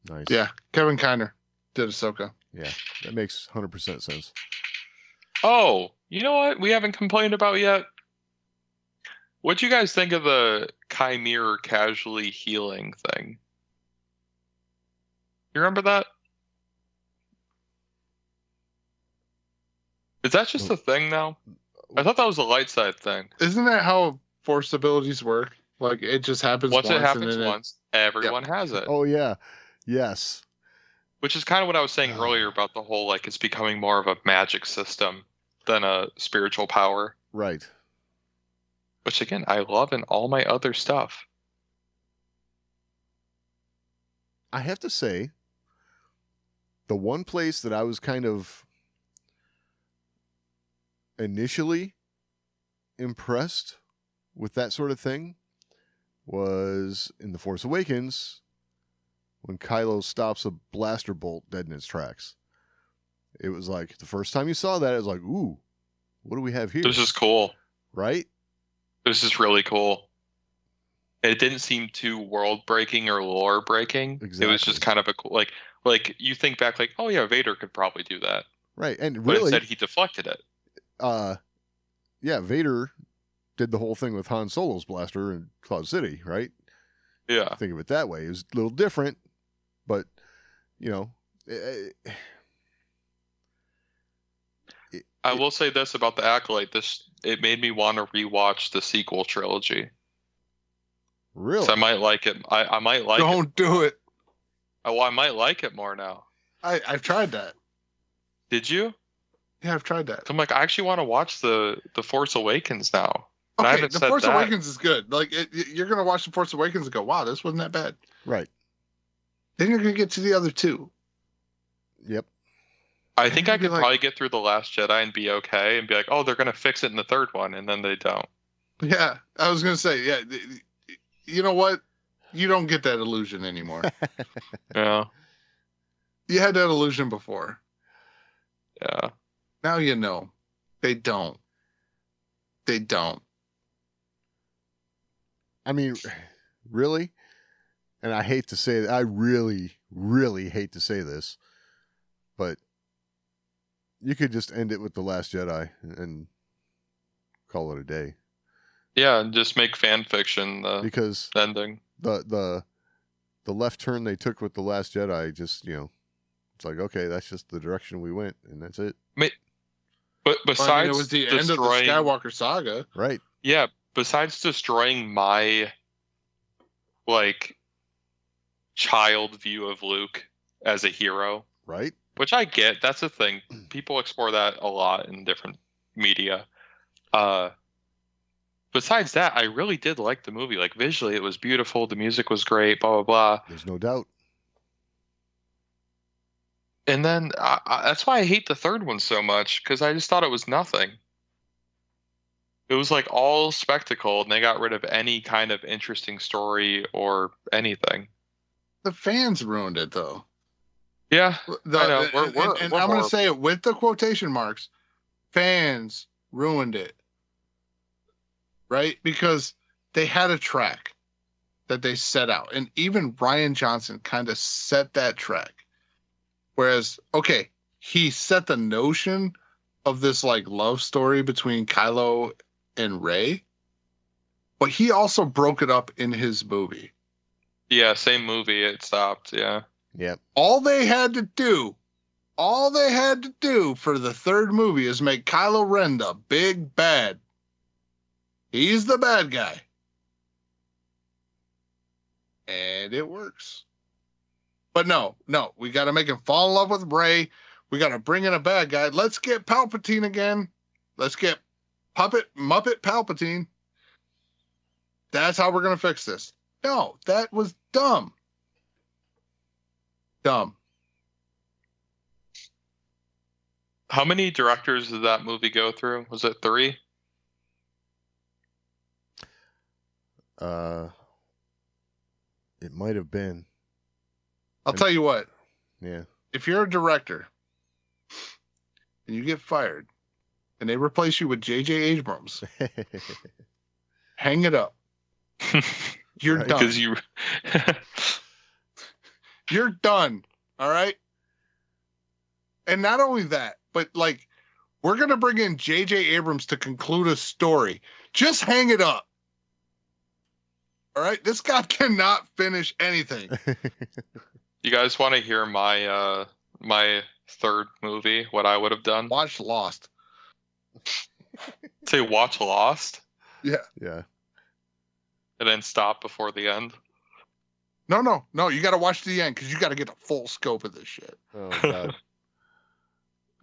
Nice. Yeah, Kevin Kiner did Ahsoka. Yeah, that makes 100% sense. Oh, you know what we haven't complained about yet? What'd you guys think of the Chimera casually healing thing? You remember that? Is that just a thing now? I thought that was a light side thing. Isn't that how force abilities work? Like it just happens Once once. it happens and then once, everyone has it. Oh yeah, yes. Which is kind of what I was saying earlier about the whole, like, it's becoming more of a magic system than a spiritual power. Right. Which, again, I love in all my other stuff. I have to say, the one place that I was kind of initially impressed with that sort of thing was in The Force Awakens when Kylo stops a blaster bolt dead in its tracks. It was like, the first time you saw that, it was like, ooh, what do we have here? This is cool. Right? This is really cool. It didn't seem too world breaking or lore breaking. Exactly. It was just kind of a cool, like you think back, like, oh yeah, Vader could probably do that. Right. And But really, instead he deflected it. yeah, Vader did the whole thing with Han Solo's blaster in Cloud City, right? Yeah. Think of it that way. It was a little different, but, I will say this about the Acolyte. It made me want to rewatch the sequel trilogy. Really? So I might like it. I might like it. Don't do it. Oh, I might like it more now. I've tried that. Did you? Yeah, I've tried that. So I'm like, I actually want to watch the Force Awakens now. And I Okay, haven't The said Force that. Awakens is good. Like you're gonna watch The Force Awakens and go, "Wow, this wasn't that bad." Right. Then you're gonna get to the other two. Yep. I think I You'd be could like- probably get through The Last Jedi and be okay and be like, oh, they're going to fix it in the third one, and then they don't. Yeah, I was gonna say, yeah. You know what? You don't get that illusion anymore. Yeah. You had that illusion before. Yeah. Now you know. They don't. They don't. I mean, really? And I hate to say that. I really, really hate to say this, but you could just end it with The Last Jedi and call it a day. Yeah, and just make fan fiction the Because ending. the left turn they took with The Last Jedi just, it's like, okay, that's just the direction we went, and that's it. But besides I mean, it was the end of the destroying- Skywalker saga. Right. Yeah, besides destroying my, like, child view of Luke as a hero, Right. which I get, that's a thing. People explore that a lot in different media. Besides that, I really did like the movie. Like, visually, it was beautiful. The music was great, blah, blah, blah. There's no doubt. And then that's why I hate the third one so much, because I just thought it was nothing. It was like all spectacle, and they got rid of any kind of interesting story or anything. The fans ruined it, though. Yeah, I know. And We're I'm going more- to say it with the quotation marks. Fans ruined it. Right? Because they had a track that they set out. And even Ryan Johnson kind of set that track. Whereas, okay, he set the notion of this like love story between Kylo and Rey, but he also broke it up in his movie. yeah, same movie. It stopped. Yeah, Yep. All they had to do for the third movie is make Kylo Ren the big bad. He's the bad guy. And it works. But no, we got to make him fall in love with Rey. We got to bring in a bad guy. Let's get Palpatine again. Let's get Muppet Palpatine. That's how we're going to fix this. No, that was dumb. Dumb. how many directors did that movie go through? Was it 3? It might have been. I'll tell you what. Yeah. If you're a director and you get fired and they replace you with J.J. Abrams, hang it up. You're Right. done. Because you. You're done. All right. And not only that, but like, we're going to bring in J.J. Abrams to conclude a story. Just hang it up. All right. This guy cannot finish anything. You guys want to hear my my third movie? What I would have done? Watch Lost. Say watch Lost Yeah. Yeah. and then stop before the end. No. You got to watch the end because you got to get the full scope of this shit. Oh god.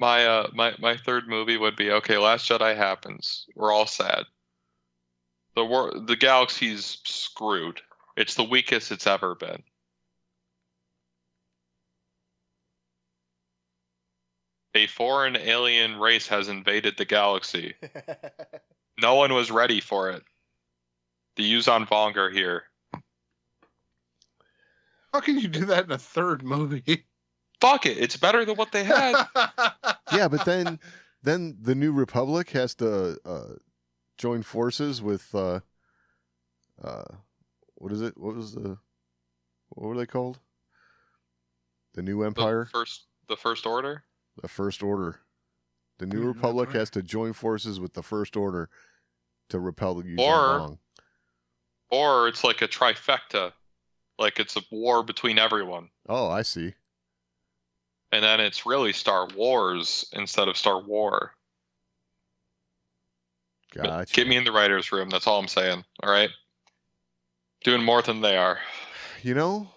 My third movie would be Last Jedi happens. We're all sad. The galaxy's screwed. It's the weakest it's ever been. A foreign alien race has invaded the galaxy. No one was ready for it. The Yuzon Vong are here. How can you do that in a third movie? Fuck it. It's better than what they had. Yeah, but then the New Republic has to join forces with what is it? What were they called? The New Empire? The First Order? The First Order. The New Republic has to join forces with the First Order to repel the Yuzon Vong. Or it's like a trifecta. Like it's a war between everyone. Oh, I see. And then it's really Star Wars instead of Star War. Gotcha. Get me in the writer's room. That's all I'm saying. All right? Doing more than they are. You know,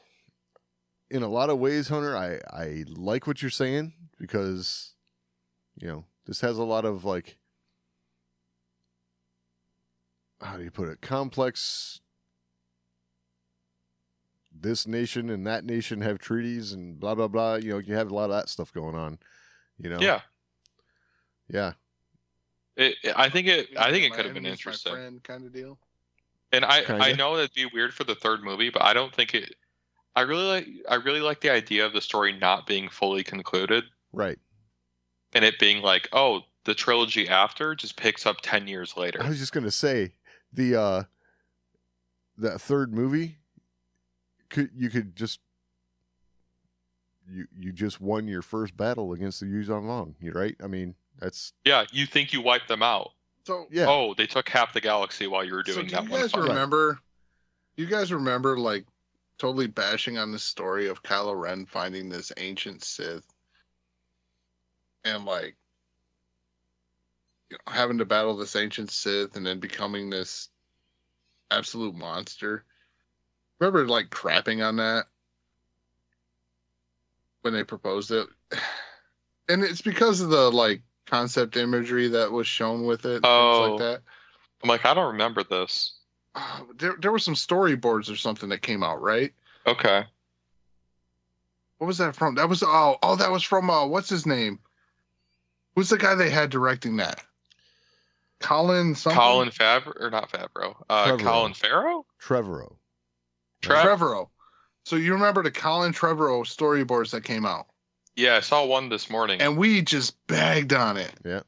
in a lot of ways, Hunter, I like what you're saying because, this has a lot of, like, how do you put it? Complex. This nation and that nation have treaties and blah, blah, blah. You have a lot of that stuff going on, Yeah. Yeah. I think it could have been interesting. My friend kind of deal. And I Kinda. know that'd be weird for the third movie, but I don't think it. I really like the idea of the story not being fully concluded, Right. and it being like, oh, the trilogy after just picks up 10 years later. I was just going to say that third movie, you just won your first battle against the Yuzon Vong, right? I mean, that's Yeah, you think you wiped them out. So yeah. Oh, they took half the galaxy while you were doing do that you one guys fight. remember? You guys remember like totally bashing on the story of Kylo Ren finding this ancient Sith and like having to battle this ancient Sith and then becoming this absolute monster. Remember like crapping on that when they proposed it? And it's because of the like concept imagery that was shown with it, Oh. things like that. I'm like, I don't remember this. There were some storyboards or something that came out, right? Okay. What was that from? That was that was from what's his name? Who's the guy they had directing that? Colin something? Colin Favreau, or not Favreau? Trevorrow. Colin Farrow? Trevorrow. Trevorrow. So you remember the Colin Trevorrow storyboards that came out? Yeah, I saw one this morning. And we just bagged on it. Yeah.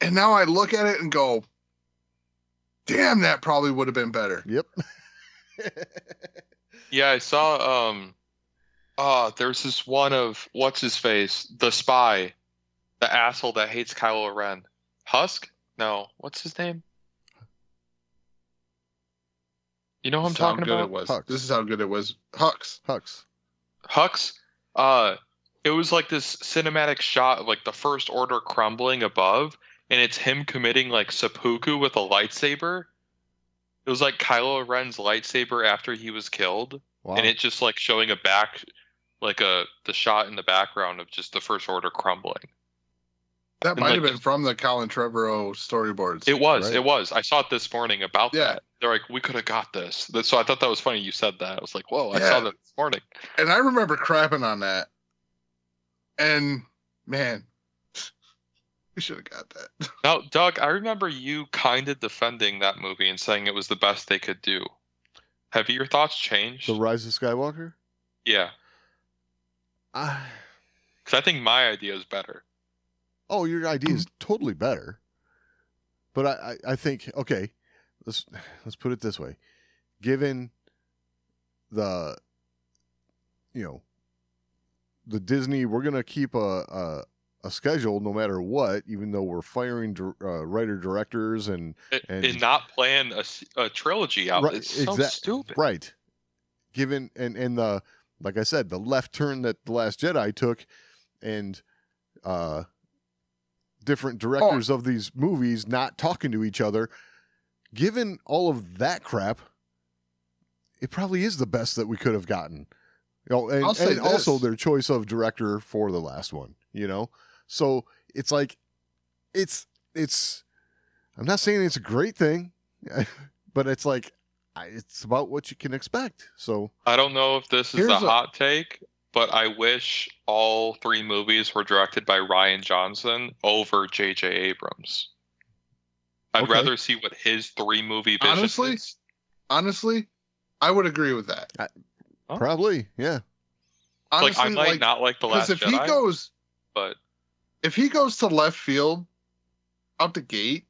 And now I look at it and go, damn, that probably would have been better. Yep. Yeah, I saw there's this one of what's his face? The spy. The asshole that hates Kylo Ren. Husk? No. What's his name? You know who I'm This is how talking good about? it was. Hux. This is how good it was. Hux. Hux? It was like this cinematic shot of like the First Order crumbling above, and it's him committing like seppuku with a lightsaber. It was like Kylo Ren's lightsaber after he was killed, Wow. and it just like showing the shot in the background of just the First Order crumbling. That And, might like, have been from the Colin Trevorrow storyboards. It was. Right. It was. I saw it this morning about Yeah. that. They're like, we could have got this. So I thought that was funny you said that. I was like, whoa, I Yeah. saw that this morning. And I remember crapping on that. And man, we should have got that. Now, Doug, I remember you kind of defending that movie and saying it was the best they could do. Have your thoughts changed? The Rise of Skywalker? Yeah. Ah. Because I think my idea is better. Oh, your idea is totally better. But I think, okay, let's put it this way. Given the the Disney, we're going to keep a schedule no matter what, even though we're firing writer-directors and not plan a trilogy out. Right, It's so stupid. Right. Given, and the, like I said, the left turn that The Last Jedi took, and different directors of these movies not talking to each other. Given all of that crap, it probably is the best that we could have gotten. And also their choice of director for the last one, So it's like, it's. I'm not saying it's a great thing, but it's like, it's about what you can expect. So I don't know if this is a hot take, but I wish all 3 movies were directed by Rian Johnson over J.J. Abrams. I'd rather see what his 3-movie vision is. Honestly, I would agree with that. Probably, yeah. Honestly, I might not like The Last Jedi. If he goes to left field out the gate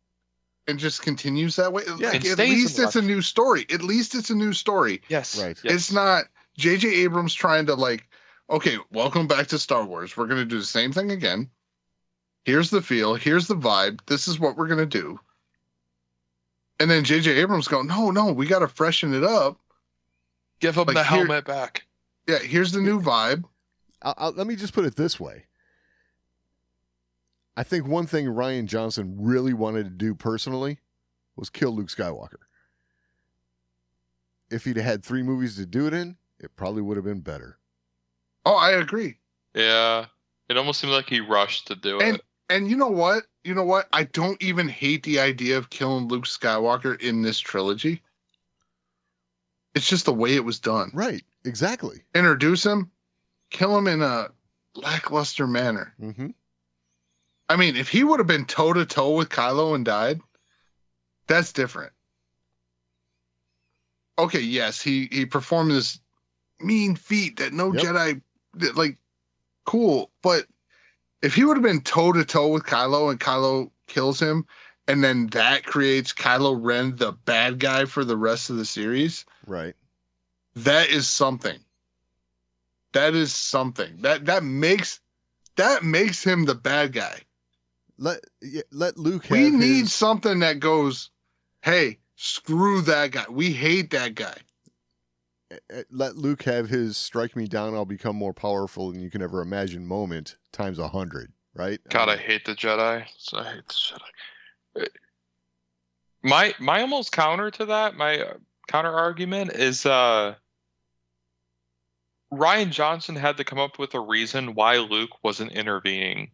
and just continues that way, at least it's a new story. At least it's a new story. Yes. Right. Yes. It's not J.J. Abrams trying to okay, welcome back to Star Wars. We're going to do the same thing again. Here's the feel. Here's the vibe. This is what we're going to do. And then J.J. Abrams go, no, we got to freshen it up. Give him the helmet back. Yeah, here's the new vibe. Let me just put it this way. I think one thing Rian Johnson really wanted to do personally was kill Luke Skywalker. If he'd had 3 movies to do it in, it probably would have been better. Oh, I agree. Yeah. It almost seemed like he rushed to do it. And you know what? I don't even hate the idea of killing Luke Skywalker in this trilogy. It's just the way it was done. Right. Exactly. Introduce him, kill him in a lackluster manner. Mm-hmm. I mean, if he would have been toe-to-toe with Kylo and died, that's different. Okay, yes, he performed this mean feat that no Jedi did, cool. But if he would have been toe-to-toe with Kylo and Kylo kills him, and then that creates Kylo Ren the bad guy for the rest of the series, right? That is something. That is something. That makes him the bad guy. Let Luke have We need something that goes, hey, screw that guy. We hate that guy. Let Luke have his strike me down, I'll become more powerful than you can ever imagine moment times 100, right? God, I hate the Jedi. I hate the Jedi. My almost counter to that, my counter argument is Rian Johnson had to come up with a reason why Luke wasn't intervening.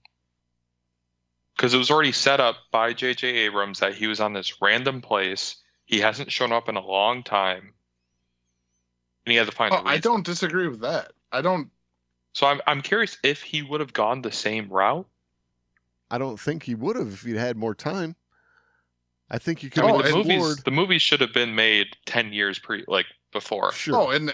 Because it was already set up by J.J. Abrams that he was on this random place. He hasn't shown up in a long time. And he had to find a reason. I don't disagree with that. I don't. So I'm curious if he would have gone the same route. I don't think he would have if he'd had more time. I think you could have explored. The movies should have been made 10 years before. Sure. Oh, and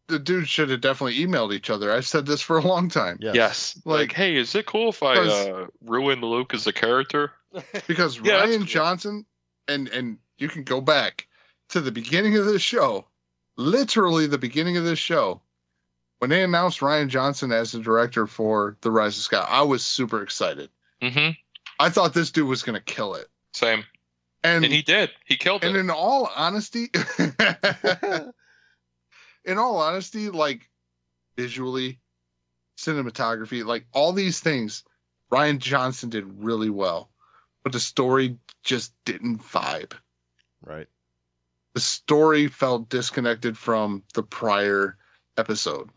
the dudes should have definitely emailed each other. I've said this for a long time. Yes. Hey, is it cool if I ruin Luke as a character? Because Rian Johnson, and you can go back to the beginning of this show, literally the beginning of this show, when they announced Rian Johnson as the director for The Rise of Skywalker, I was super excited. Mm-hmm. I thought this dude was going to kill it. Same. And he did. He killed it. And in all honesty... In all honesty, visually, cinematography, all these things, Rian Johnson did really well. But the story just didn't vibe. Right. The story felt disconnected from the prior episode.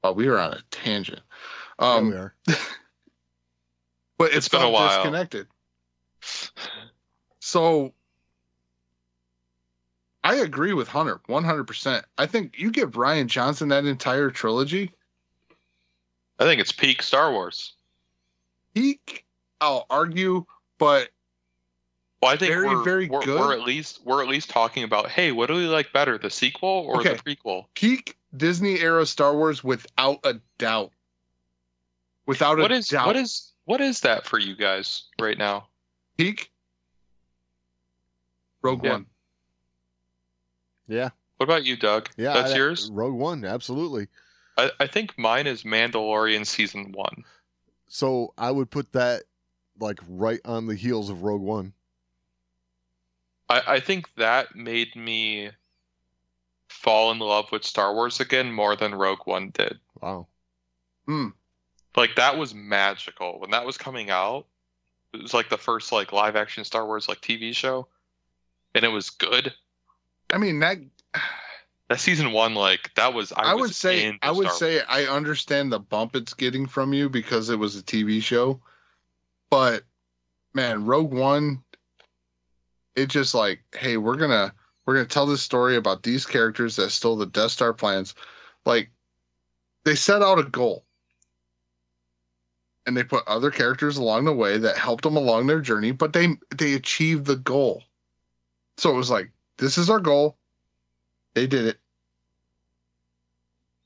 Well, we were on a tangent. We are. But it's been a while. Disconnected. So... I agree with Hunter 100%. I think you give Rian Johnson that entire trilogy. I think it's peak Star Wars. Peak, I'll argue, but I think very good. We're at least talking about, hey, what do we like better, the sequel or the prequel? Peak Disney era Star Wars without a doubt. Without a doubt. What is that for you guys right now? Peak Rogue One. Yeah. What about you, Doug? Yeah, that's yours? Rogue One, absolutely. I think mine is Mandalorian Season 1. So I would put that right on the heels of Rogue One. I think that made me fall in love with Star Wars again more than Rogue One did. Wow. Like, that was magical. When that was coming out, it was like the first like live action Star Wars like TV show, and it was good. I mean, that season 1, like, that was I would say I understand the bump it's getting from you because it was a TV show, but man, Rogue One, it just like, hey, we're gonna tell this story about these characters that stole the Death Star plans. Like, they set out a goal, and they put other characters along the way that helped them along their journey, but they achieved the goal. So it was like, this is our goal. They did it.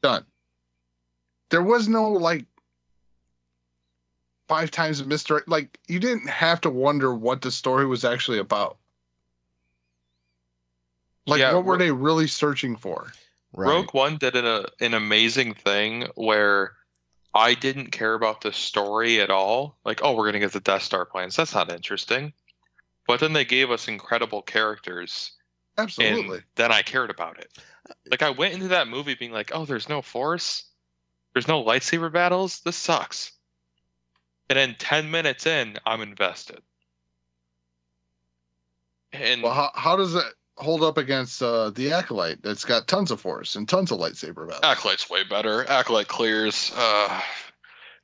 Done. There was no like 5 times misdirect. Like, you didn't have to wonder what the story was actually about. Like, what were they really searching for? Right. Rogue One did an amazing thing where I didn't care about the story at all. Like, oh, we're going to get the Death Star plans. That's not interesting. But then they gave us incredible characters. Absolutely. And then I cared about it. Like, I went into that movie being like, oh, there's no Force. There's no lightsaber battles. This sucks. And then 10 minutes in, I'm invested. And well, how does it hold up against the Acolyte that's got tons of Force and tons of lightsaber battles? Acolyte's way better. Acolyte clears.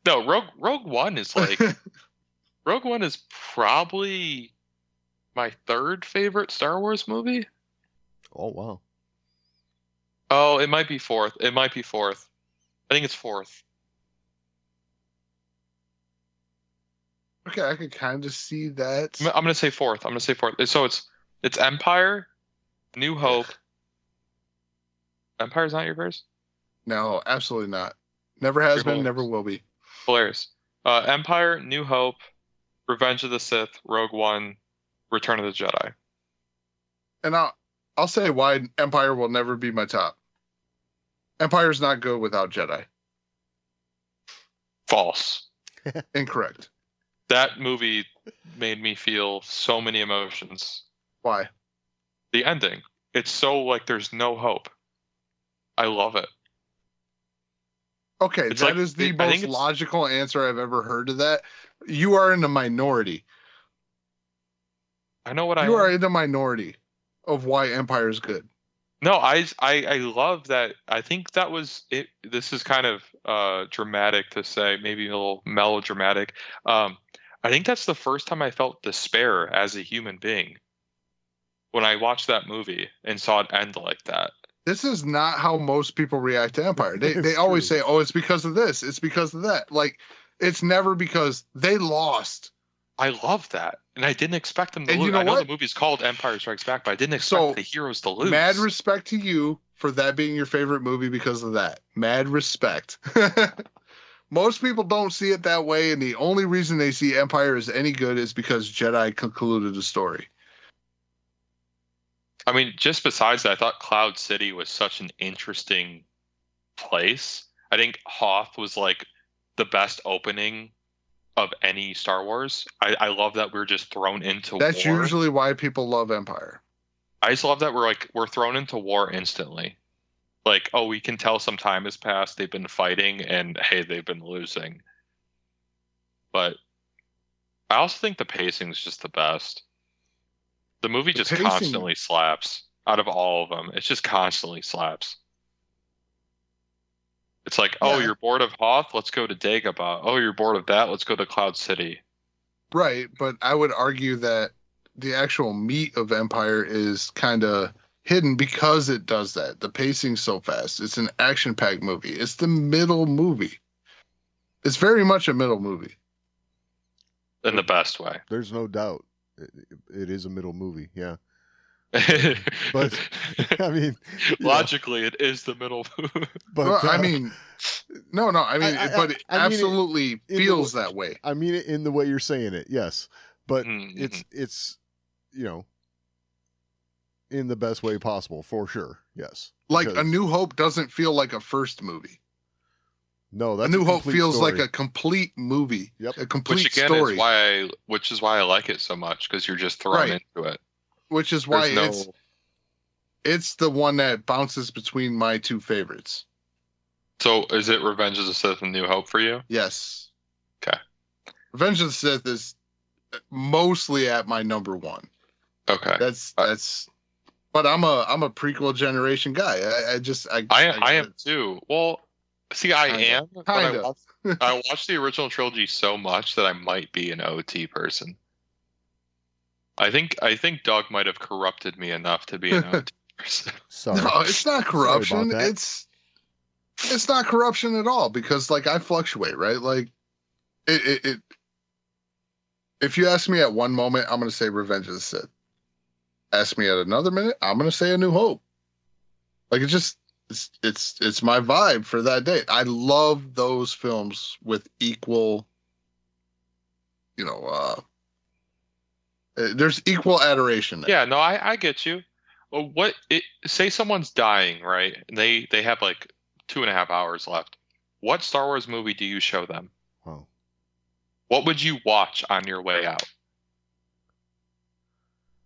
No, Rogue One is like Rogue One is probably my 3rd favorite Star Wars movie. Oh wow. Oh, it might be 4th. It might be 4th. I think it's 4th. Okay, I could kind of see that. I'm gonna say 4th. So it's Empire, New Hope. Empire's not your first? No, absolutely not. Never has been, never will be. Hilarious. Empire, New Hope, Revenge of the Sith, Rogue One, Return of the Jedi. And I'll say why Empire will never be my top. Empire's not good without Jedi. False. Incorrect. That movie made me feel so many emotions. Why? The ending. It's so like there's no hope. I love it. Okay, that is the most logical answer I've ever heard to that. You are in the minority. I know what you are in the minority of why Empire is good. No, I love that. I think that was it. This is kind of dramatic to say, maybe a little melodramatic. I think that's the first time I felt despair as a human being when I watched that movie and saw it end like that. This is not how most people react to Empire. They always say, "Oh, it's because of this. It's because of that." Like, it's never because they lost. I love that, and I didn't expect them to and lose. You know I know what? the movie's called Empire Strikes Back, but I didn't expect the heroes to lose. Mad respect to you for that being your favorite movie because of that. Mad respect. Most people don't see it that way, and the only reason they see Empire as any good is because Jedi concluded the story. I mean, just besides that, I thought Cloud City was such an interesting place. I think Hoth was like the best opening of any Star Wars. I love that we're just thrown into That's war. usually why people love Empire. I just love that we're thrown into war instantly. Like, oh, we can tell some time has passed. They've been fighting, and hey, they've been losing. But I also think the pacing is just the best. The movie just constantly slaps. Out of all of them, it just constantly slaps. It's like, oh, you're bored of Hoth? Let's go to Dagobah. Oh, you're bored of that? Let's go to Cloud City. Right, but I would argue that the actual meat of Empire is kind of hidden because it does that. The pacing's so fast. It's an action-packed movie. It's the middle movie. It's very much a middle movie. In the best way. There's no doubt. It is a middle movie, yeah. But I mean, logically, it is the middle. But well, I mean, no. I mean, but it absolutely feels that way. I mean it in the way you're saying it, yes. But it's in the best way possible, for sure. Yes. Like A New Hope doesn't feel like a first movie. No, that's A New Hope feels story. like a complete movie. Yep. A complete which again story. Which is why I like it so much, because you're just thrown into it. Which is why it's the one that bounces between my two favorites. So is it Revenge of the Sith and New Hope for you? Yes. Okay. Revenge of the Sith is mostly at my number one. Okay. That's. But I'm a prequel generation guy. I am too. Well, see, I am, but Kinda. I watched the original trilogy so much that I might be an OT person. I think Doug might have corrupted me enough to be an OT person. Sorry. No, it's not Sorry corruption. about that. It's not corruption at all because like I fluctuate, right? Like it if you ask me at one moment, I'm gonna say Revenge of the Sith. Ask me at another minute, I'm gonna say A New Hope. Like it's my vibe for that day. I love those films with equal, there's equal adoration there. Yeah, no, I get you. Well, say someone's dying, right? And they have like 2.5 hours left. What Star Wars movie do you show them? Wow. What would you watch on your way out?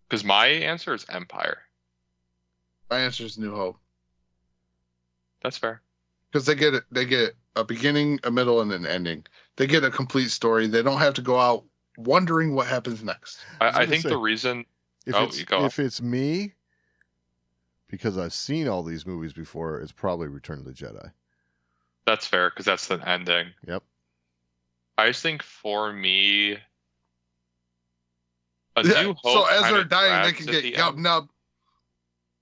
Because my answer is Empire. My answer is New Hope. That's fair. Because they get a beginning, a middle, and an ending. They get a complete story. They don't have to go out wondering what happens next. I think the reason if it's me, because I've seen all these movies before, it's probably Return of the Jedi. That's fair because that's the ending. Yep. I just think for me, New Hope. So as kinda they're dying, they drags can at get the yub end. nub.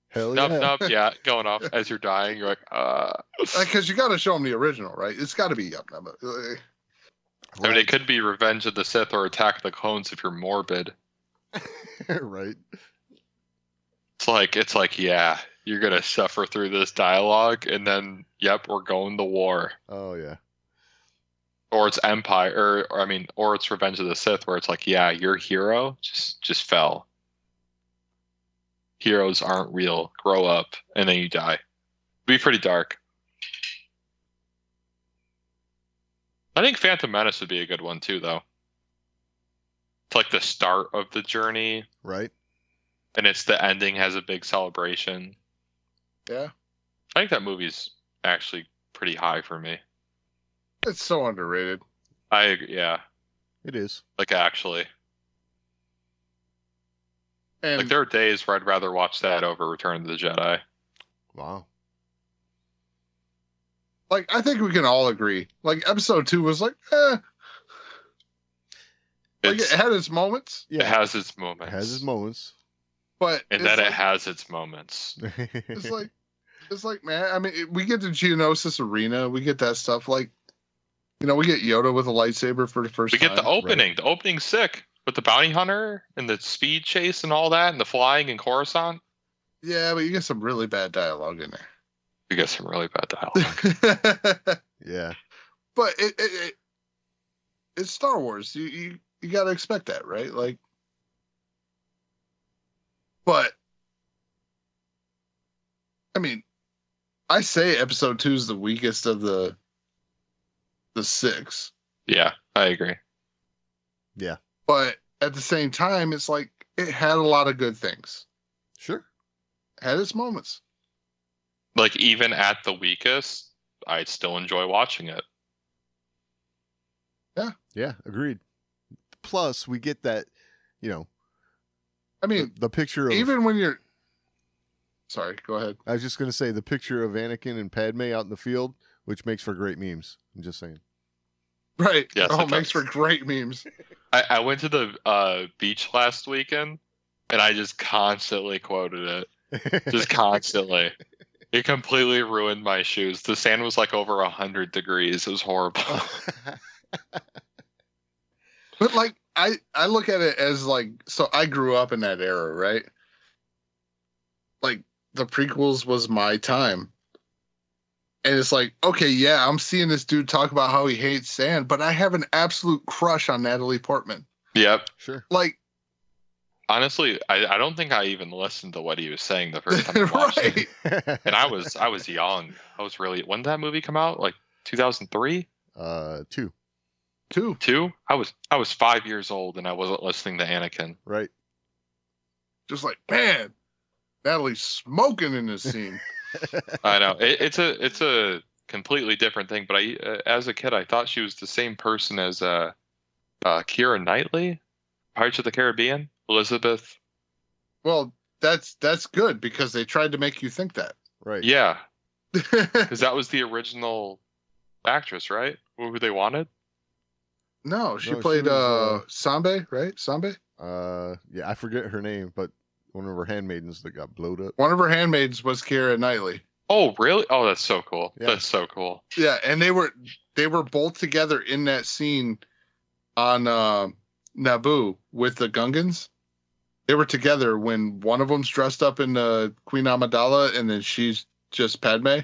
Hell Nub yeah. nub, yeah, going off as you're dying. You're like, Because you got to show them the original, right? It's got to be yub nub. I mean, it could be Revenge of the Sith or Attack of the Clones if you're morbid. Right. It's like, yeah, you're gonna suffer through this dialogue, and then, yep, we're going to war. Oh yeah. Or it's Empire, or it's Revenge of the Sith, where it's like, yeah, your hero just fell. Heroes aren't real. Grow up, and then you die. Be pretty dark. I think Phantom Menace would be a good one too, though. It's like the start of the journey, Right. and it's the ending has a big celebration. Yeah. I think that movie's actually pretty high for me. It's so underrated. I agree, yeah. It is. Like actually, And like there are days where I'd rather watch that over Return of the Jedi. Wow. like I think we can all agree. Like episode 2 was like, Like it had its moments, It has its moments. It has its moments. but And then it has its moments. it's like, man, I mean, we get the Geonosis Arena, we get that stuff. Like, we get Yoda with a lightsaber for the first We time. get the opening. The opening's sick. With the bounty hunter and the speed chase and all that and the flying in Coruscant. Yeah, but you get some really bad dialogue in We get some really bad dialogue. there. Yeah. But it's Star Wars. You got to expect that, right? Like, but I mean, I say episode 2 is the weakest of the 6, Yeah, I agree. Yeah. but at the same time, it's like it had a lot of good things. Sure. Had its moments. Like even at the weakest, I still enjoy watching it. Yeah. Agreed. Plus, we get that, I mean, the picture of. even when you're. Sorry, go ahead. I was just going to say the picture of Anakin and Padme out in the field, which makes for great memes. I'm just saying. Right. Yes, Oh, it makes does. for great memes. I went to the beach last weekend and I just constantly quoted it. Just constantly. It completely ruined my shoes. The sand was like over 100 degrees. It was horrible. But like I look at it as like, so I grew up in that era, right? Like the prequels was my time. And it's like, okay, yeah, I'm seeing this dude talk about how he hates sand, but I have an absolute crush on Natalie Portman. Yep. Sure. Like, Honestly, I don't think I even listened to what he was saying the first time I watched it. right. And I was young. I was really, when did that movie come out? Like 2003? 2. 2. 2? I was 5 years old and I wasn't listening to Anakin. Right. Just like, man, Natalie's smoking in this scene. I know. It's a completely different thing. But as a kid, I thought she was the same person as Keira Knightley, Pirates of the Caribbean, Elizabeth. Well, that's good because they tried to make you think that. Right. Yeah, because that was the original actress, right? Who they wanted? No, she No, she played was, Sambe, right? Sambe? Yeah, I forget her name, but one of her handmaidens that got blowed up. One of her handmaids was Keira Knightley. Oh, really? Oh, that's so cool. Yeah. That's so cool. Yeah, and they were both together in that scene on Naboo with the Gungans. They were together when one of them's dressed up in Queen Amidala and then she's just Padme.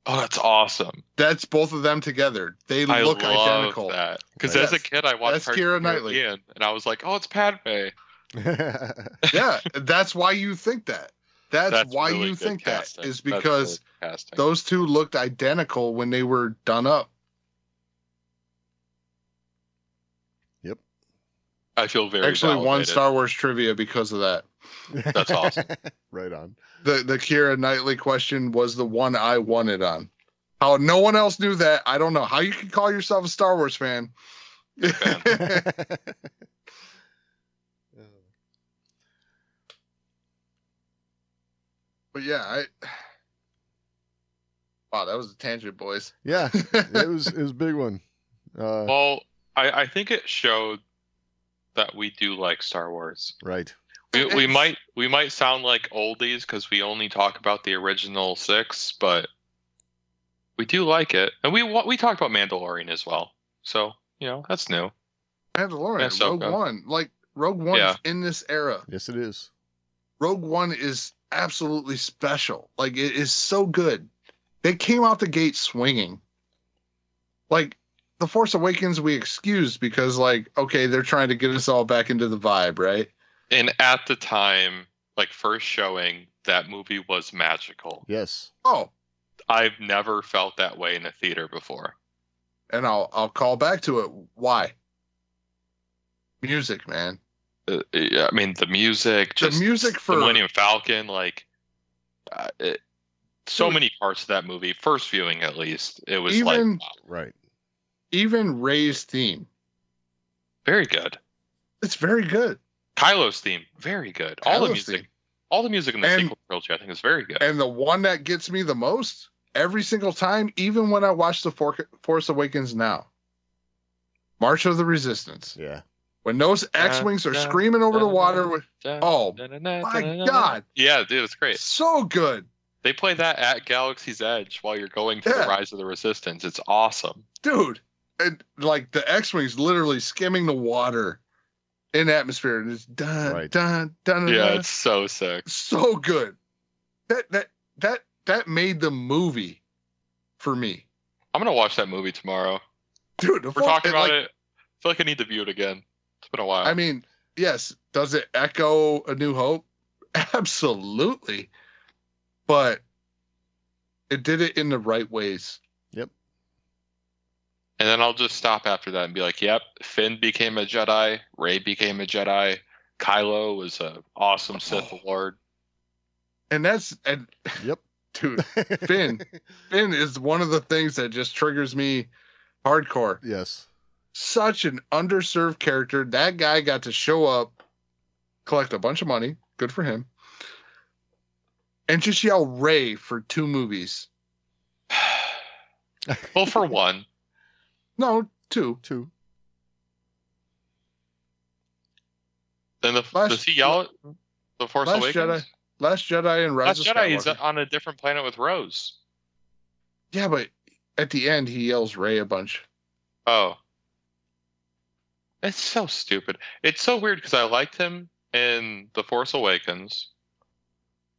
Oh, that's awesome. That's both of them together. They I look love identical. that. Because Right. as a kid, I watched That's Keira Knightley. and I was like, oh, it's Padme. Yeah, that's why you think that. That's why really you good think casting. that is That's really because good casting. those two looked identical when they were done up. I feel very Actually, won validated. Star Wars trivia because of that. That's awesome. Right on. The Keira Knightley question was the one I won it on. How no one else knew that, I don't know. How you can call yourself a Star Wars fan? But yeah, wow, that was a tangent, boys. Yeah, it was a big one. Well, I think it showed that we do like Star Wars. Right. We might sound like oldies because we only talk about the original 6, but we do like it, and we talked about Mandalorian as well. So that's new. Mandalorian, Ahsoka. Rogue One, like Rogue One is in this era. Yes, it is. Rogue One is absolutely special. Like it is so good. They came out the gate swinging. Like The Force Awakens, we excused because, like, okay, they're trying to get us all back into the vibe, right? And at the time, like first showing, that movie was magical. Yes. Oh, I've never felt that way in a theater before. and I'll call back to it. Why? Music, man. I mean, the music, just the music for the Millennium Falcon, like so many parts of that movie. First viewing, at least, it was Even- like wow, Right. even Rey's theme. very good. It's very good. Kylo's theme, very good. All the Kylo's music, theme. all the music in the And- sequel trilogy, I think, is very good. And the one that gets me the most every single time, even when I watch The Force Awakens now, March of the Resistance. Yeah. When those X-Wings are screaming over the water with, oh, my God, Yeah, dude, it's great. so good. They play that at Galaxy's Edge while you're going through Yeah. the Rise of the Resistance. It's awesome. Dude. And like the X-Wings literally skimming the water in atmosphere. And it's dun, Right. dun, dun, dun, Yeah, dun. it's so sick. So good. That made the movie for me. I'm gonna watch that movie tomorrow. Dude, We're talking about it. I feel like I need to view it again. It's been a while. I mean, yes, does it echo A New Hope? Absolutely. But it did it in the right ways. And then I'll just stop after that and be like, yep, Finn became a Jedi, Rey became a Jedi, Kylo was an awesome Sith Lord. And Yep. dude, Finn is one of the things that just triggers me hardcore. Yes. Such an underserved character. That guy got to show up, collect a bunch of money, good for him, and just yell Rey for 2 movies. Well, for one, No, 2. 2. then does he yell at The Force Last Awakens? Jedi. Last Jedi and Rise Last of Jedi, he's Skywalker. on a different planet with Rose. Yeah, but at the end, he yells Rey a bunch. Oh. It's so stupid. It's so weird because I liked him in The Force Awakens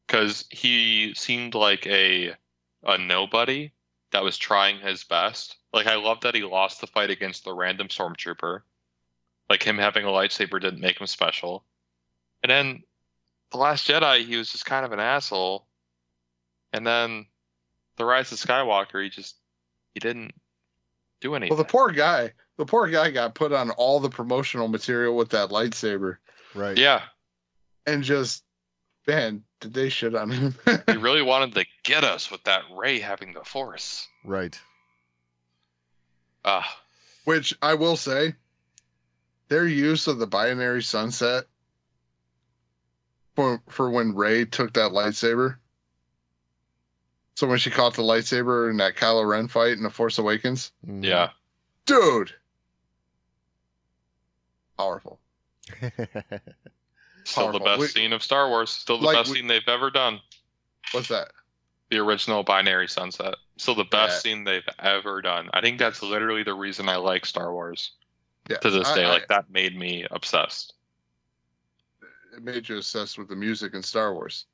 because he seemed like a nobody that was trying his best. Like, I love that he lost the fight against the random stormtrooper. Like, him having a lightsaber didn't make him special. And then The Last Jedi, he was just kind of an asshole. And then The Rise of Skywalker, he didn't do anything. Well, the poor guy got put on all the promotional material with that lightsaber Right. Yeah. and just Man, did they shit on him? They really wanted to get us with that Rey having the Force. Right. Which I will say, their use of the binary sunset for when Rey took that lightsaber. So when she caught the lightsaber in that Kylo Ren fight in The Force Awakens. Mhm. Yeah. Dude. Powerful. Still the Powerful. best scene of Star Wars. Still the best scene they've ever done. What's that? The original binary sunset. Still the best Yeah. scene they've ever done. I think that's literally the reason I like Star Wars Yeah. to this day. Like that made me obsessed. It made you obsessed with the music in Star Wars.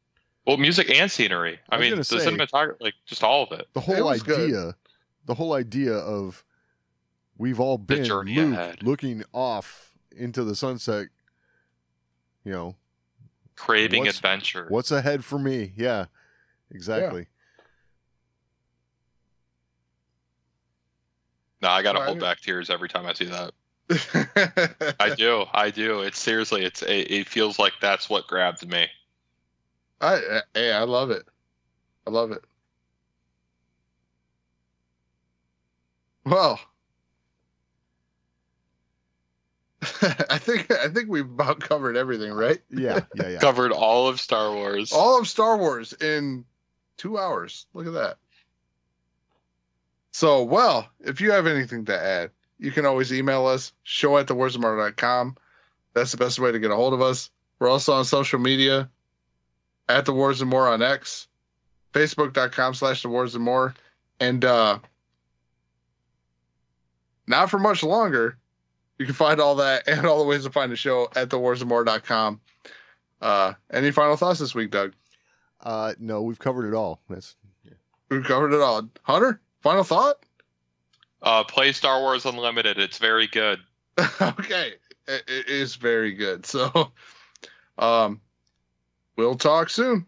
Well, music and scenery. I was mean, gonna the say- cinematography, like just all of it. The It whole was good. idea of we've all been journey Luke ahead. looking off into the sunset, Craving What's- adventure. what's ahead for me? Yeah, exactly. No, I gotta Well, hold back tears every time I see that. I do. It's seriously, it feels like that's what grabbed me. I love it. I love it. Well, I think we've about covered everything, right? Yeah. Covered all of Star Wars. All of Star Wars in 2 hours. Look at that. So, well, if you have anything to add, you can always email us, show@thewarsandmore.com. That's the best way to get a hold of us. We're also on social media, at The Wars and More on X, facebook.com/TheWarsandMore. And not for much longer, you can find all that and all the ways to find the show at thewarsandmore.com. Any final thoughts this week, Doug? No, we've covered it all. We've covered it all. Hunter, final thought? Play Star Wars Unlimited. It's very good. Okay. It is very good. So, we'll talk soon.